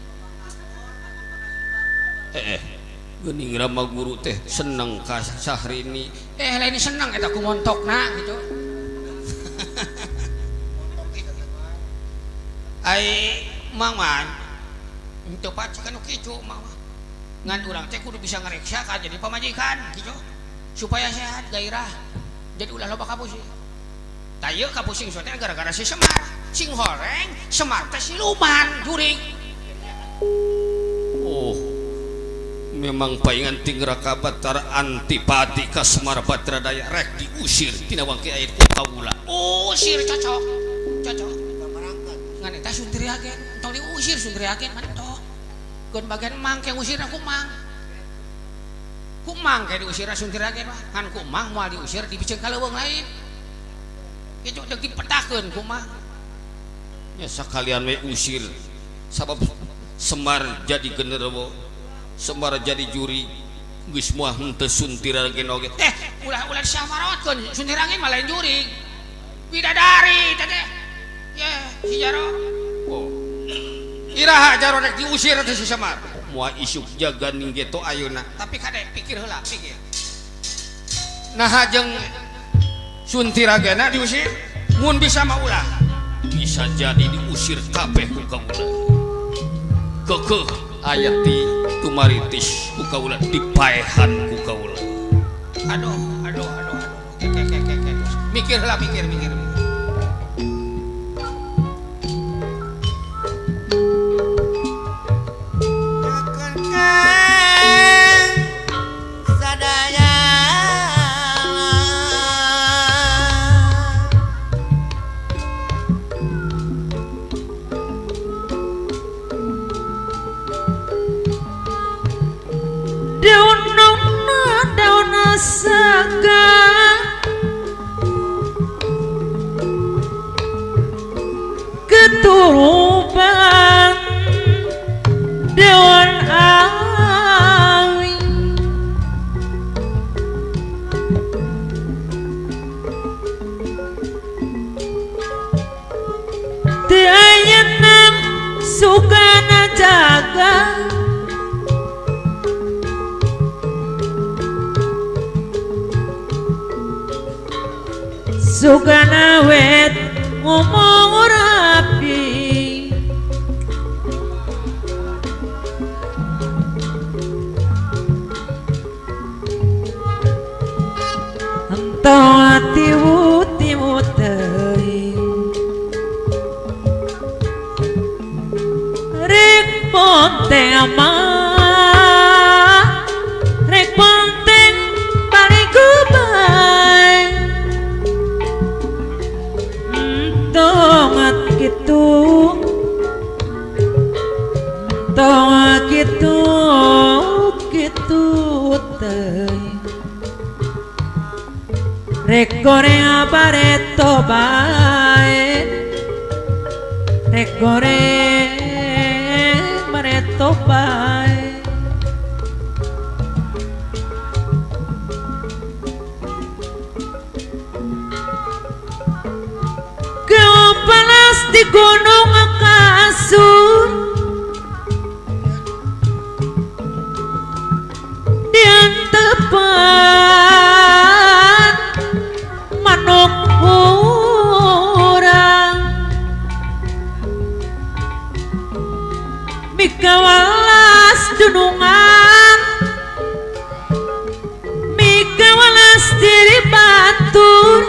Geuning rama guru teh seneng ka Sahrini. Lain seneng eta ku montokna gitu. Ai mangan teu pacikan kitu mama. Ngan urang teh kudu bisa ngareksa ka jadi pamajikan kitu. Supaya sehat gairah. Jadi ulah loba kapusing. Tah ieu kapusing sote gara-gara si Semar. Sing horeng Semar teh siluman jurig. Oh. Memang paingan tinggra kabatar antipati ka Semar Badradaya rek diusir tina wangke aya ku kaula. Usir cocok. Ngan eta suntriagen, tong diusir suntriagen mantoh. Gon bagian mangke usirna kumang. Kumang kayak diusir suntriagen mah. Ngan kumang moal diusir dibiceng ka leuweung lain. Kitu teh dipetakeun kumang. Ya sakalian we usir. Sabab Semar jadi genderuwo. Semar jadi juri geus moal henteu suntiragen oge. Ulah samarotkeun suntiragen mah lain juri. Bidadari teh. Ya, si Jaro. Oh. Iraha Jaro rek diusir teh si Semar. Moal isuk jaga ning geto ayeuna. Tapi kade pikir heula, pikir. Nah jeung suntiragena diusir mun bisa mah ulah Bisa jadi diusir kabeh ku kaula. Kekeh aya ti tumaritis ku kaula dipaehan ku kaula. Aduh. Mikir heula, mikir. Sadaya daun saga keturuban daun awi tiayeuna sukana jaga sugana wet ngomong rapi entah tiwu teuing rek tema rek penting balik kubay tongat gitu tongat gitu gitu teh rek goreng bareto bae rek goreng bareto bae kau panas di gunung kasur di antepan manuk urang mikawalas dunungan mikawalas diri batur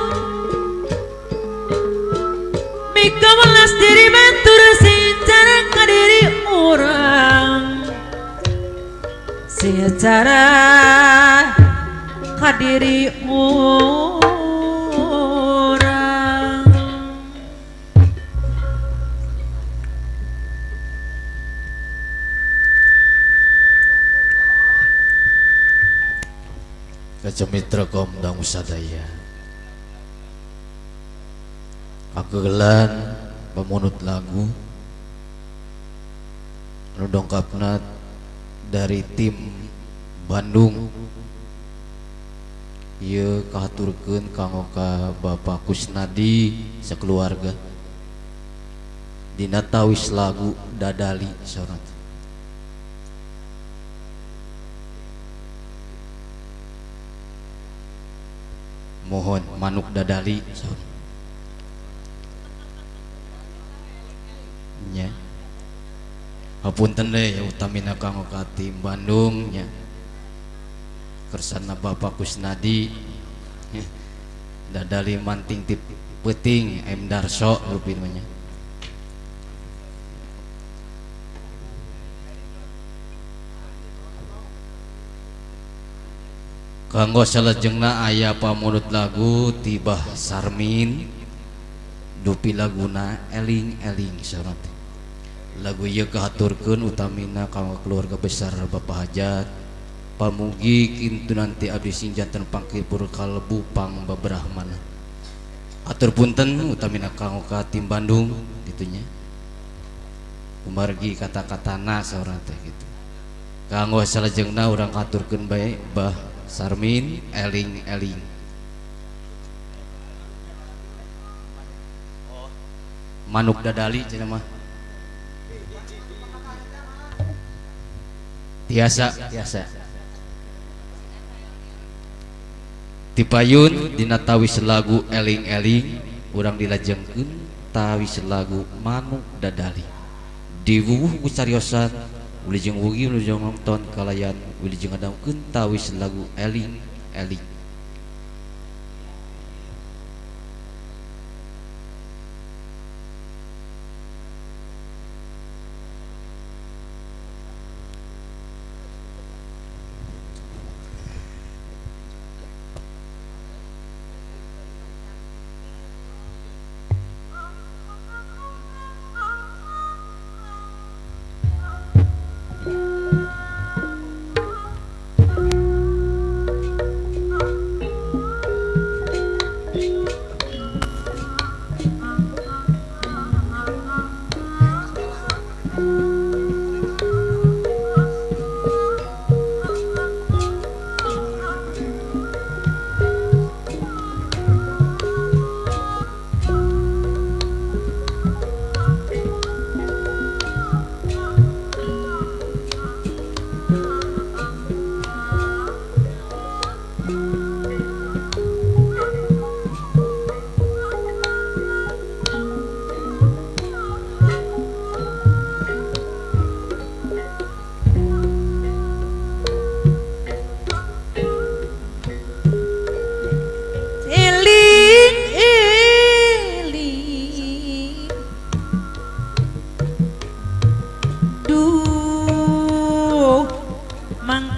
mikawalas diri batur secara kadiri orang secara kadiri orang Kacamitra Komdang Usadaya Agelan pemunut lagu nu dongkapna dari tim Bandung ieu kahaturkeun kanggo ka Bapak Kusnadi sakeluarga dina tawis lagu Dadali sorot mohon manuk Dadali nya hapunten deui ya utamina kanggo ka tim Bandung nya kersana Bapak Kusnadi Dadali manting tip peuting M Darso rupina kanggo salajengna aya pamunut lagu Tibah Sarmin dupi laguna eling-eling sorot lagu ieu kahaturkeun utamina kanggo keluarga besar Bapak Hajat pamugi kintu nanti abdi sinjanten pangkipur kalbu pang babrahmana atur punten utamina kanggo ka tim Bandung gitunya umargi kata-katana saurang teh gitu kanggo salajengna urang katurkeun bae Bah Sarmin eling-eling manuk Dadali cenah mah tiasa tipayun dina tawis lagu eling-eling urang dilajengkeun tawis lagu manuk Dadali diwuwuh ku cariosan wilujeng wugi wilujeng nonton kalayan wilujeng ngadangkeun tawis lagu eling-eling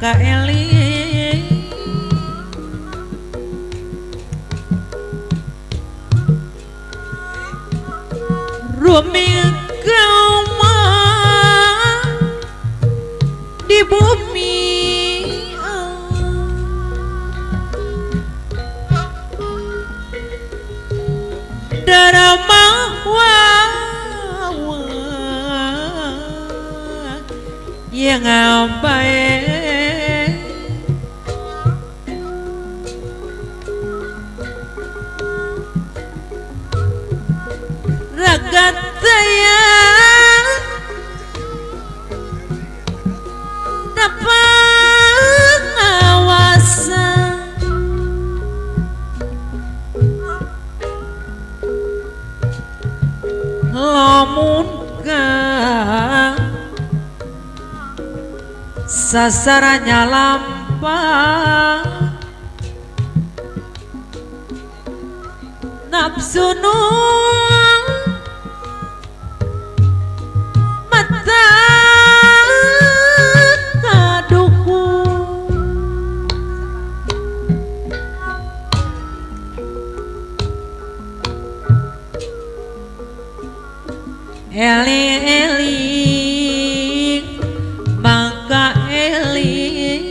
mangga eling ruming kauma di bumi darama yang baik ragat saya dapat ngawasan lamun kang sasarannya lampah nafsu nun mata kaduku eling-eling mangga eling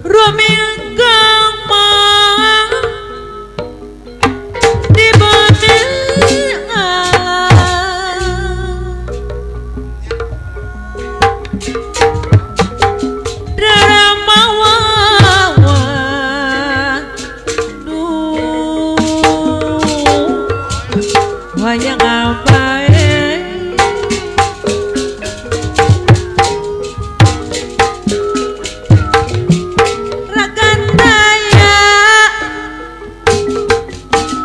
ruming kama di bumi darama wayang baik ragan daya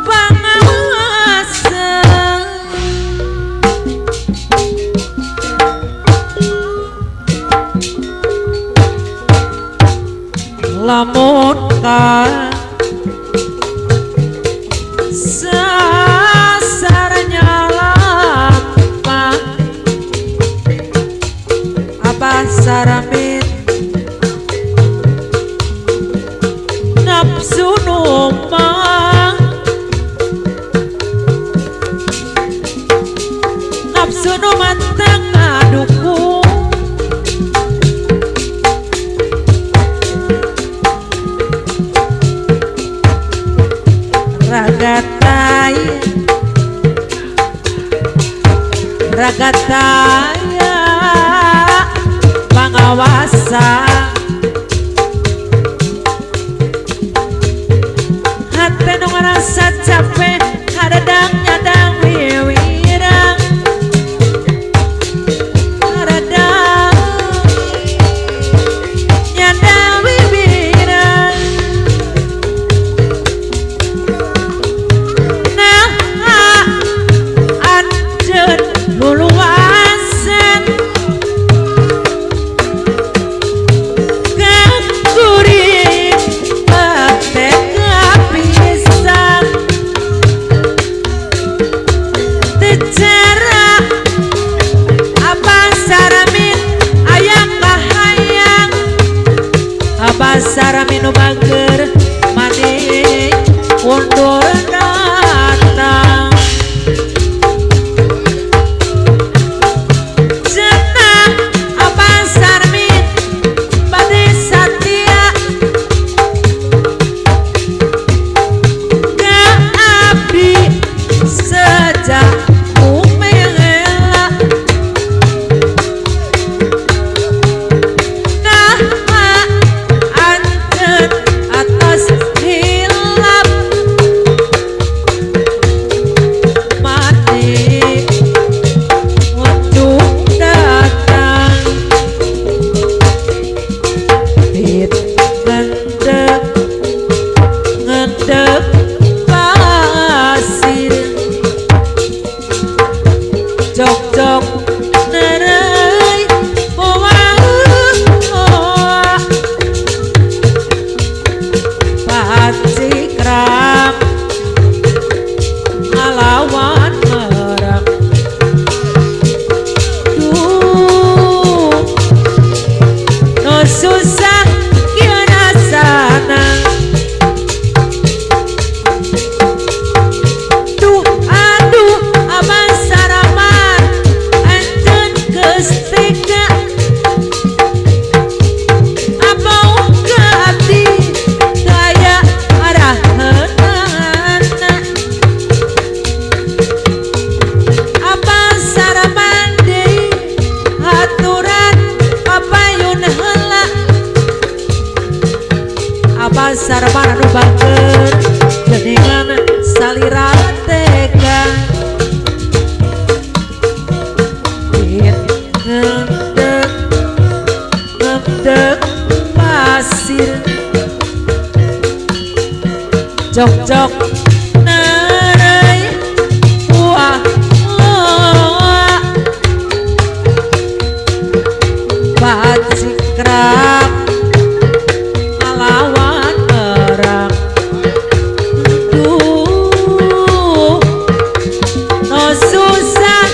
pangawasan lamun ka sasarnya lampah apa saramin nafsu numang nafsu numantang aduku ragataya pengawasan hati nu ngerasa capek kadang nyadang wiwirang kadang nyadang wiwirang nah anjen luluasan keguring petek kapisan tecara apa saramin ayang kahayang apa saramin nu bager mani undur datang jok narai wah bacikrak ngalawan perang duh no susah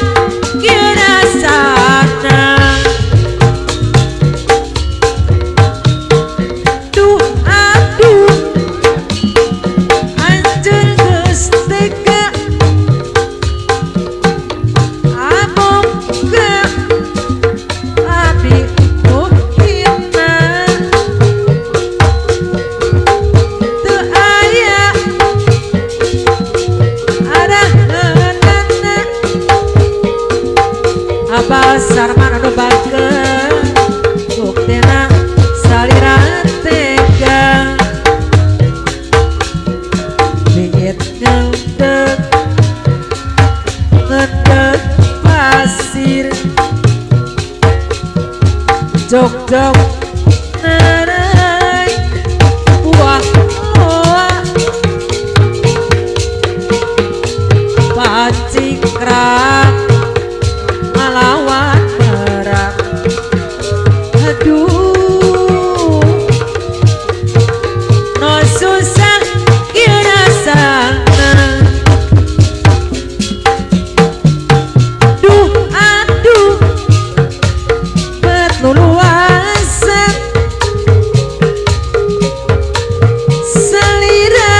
kira sana duh aduh anjir geus tega abong ke abdi muhina teu aya arahanana Abah Sarman anu bageun buktena salira tega biit ngedek ngedek pasir jok-jok narai buah pacikrak ngalawan perang aduh no susah kira sana duh aduh berleluasan selira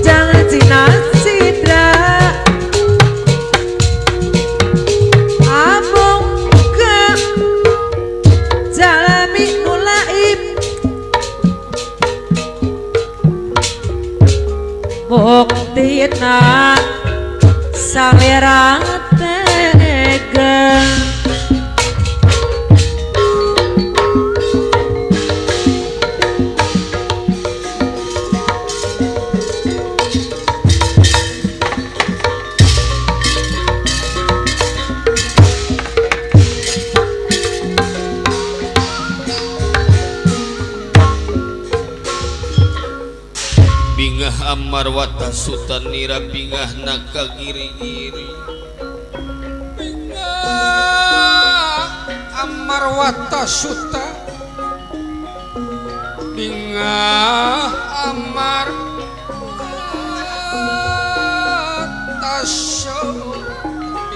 jangan cina sidra abong ke jalami nulaib buktina salira tega bingah amarwata sutanira bingah naka giri-giri Amarwata Suta Bingah Amarwata Suta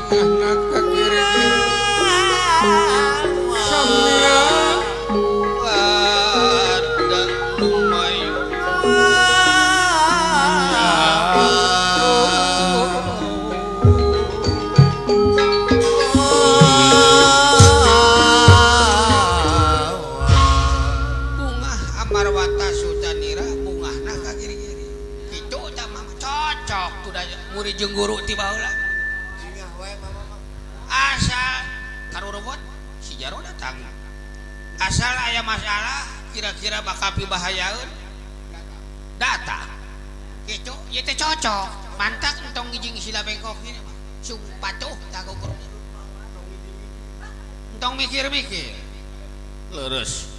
Bingah naka giri-giri samya wadang lumayu Bungah Amarwata Sutanira bungahna ka giri-giri kitu tah mah cocok tuh da murid jeung guru ti baheula asal karurubut si jaro datang asal aya masalah kira-kira bakal pibahayaeun datang kitu ieu teh cocok mantak entong ngijing sila bengkok ini mah sung patuh tah guru entong mikir-mikir leres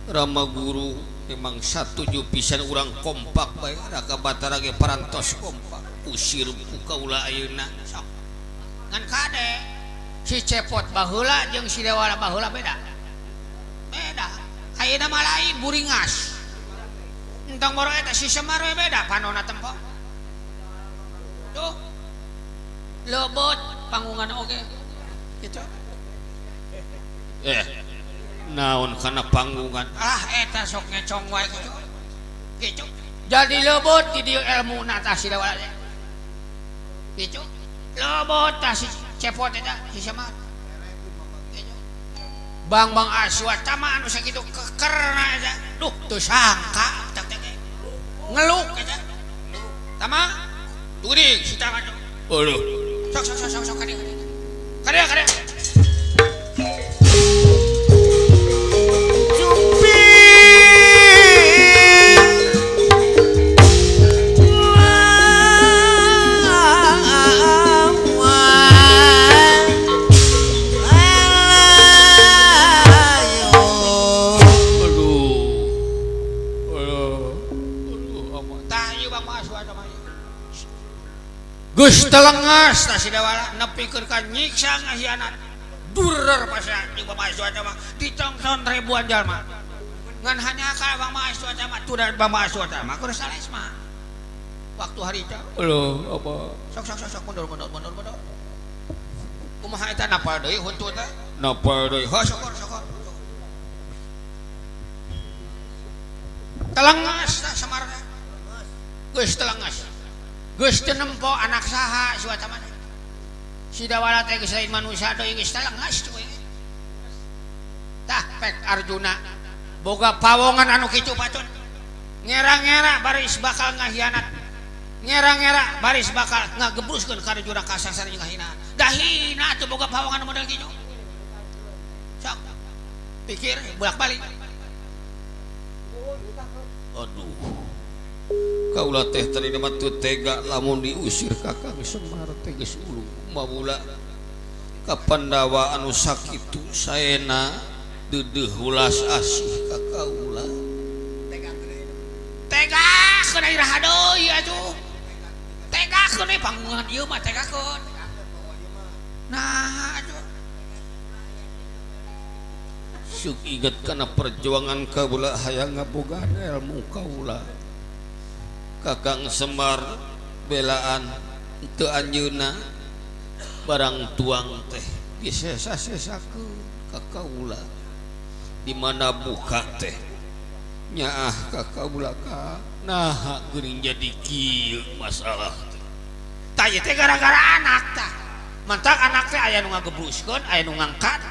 Rama Guru memang satuju pisan urang kompak bae raka batara ge parantos kompak usir kaula ayeuna sok ngan kade si cepot baheula jeung si dewala baheula beda ayeuna mah lain buringas entong boro eta si Semar we beda panonna tempo tuh lebot panggungan oge gitu naon kana panggungan eta sok ngecong wae gitu jadi lebot di dieu ilmu tah si dewala gitu lebot tah si cepot eta si Semar gitu bang aswat mah anu sakitu kekerna eta duh teu sangka tak ngeluk eta tama turing si tama aduh sok kadek ieu Bang Maswata mah. Geus telengas tah si Dewala nepikeun ka nyiksa ngahianat. Durer pasa jeung Bang Maswata mah ditongton ribuan jalma. Ngan hanya ka Bang Maswata mah tudan Bang Maswata mah kudu sales mah. Waktu harita. Loh, apa? Sok mundur. Kumaha eta napal deui huntut teh? Napa deui? Syukur. Telengas tah samarna. Geus telengas. Geus teu nempo anak saha suata mah. Si Dawala teh geus lain manusia deui geus telengas we. Tah pek Arjuna boga pawongan anu kitu patun. Ngera-ngera baris bakal ngahianat. Ngera-ngera baris bakal ngagebruskeun ka Arjuna ka sasar jeung ngahinaan. Dahina teu boga pawongan model kitu. Sok. Pikir bolak-balik. Aduh. Kaula teh tadi mah teu tega lamun diusir Kakang Semar teh geus ulu mamula ka Pandawa anu sakitu saena deudeuh ulas asih ka kaula. Tega keun iraha deui atuh. Tega keun panggungan ieu mah tega keun. Nah atuh. Syuk inget kana perjuangan kaula hayang ngabogaan ilmu kaula. Kakang Semar belaan teu anjeunna barang tuang teh disesa-sesakeun ka kaula. Di mana buka teh nyaah ka kaula ka naha geuning jadi kieu masalah. Tah ieu teh gara-gara anak tah. Mantak anak teh aya nu ngagebruskeun, aya nu ngangkat.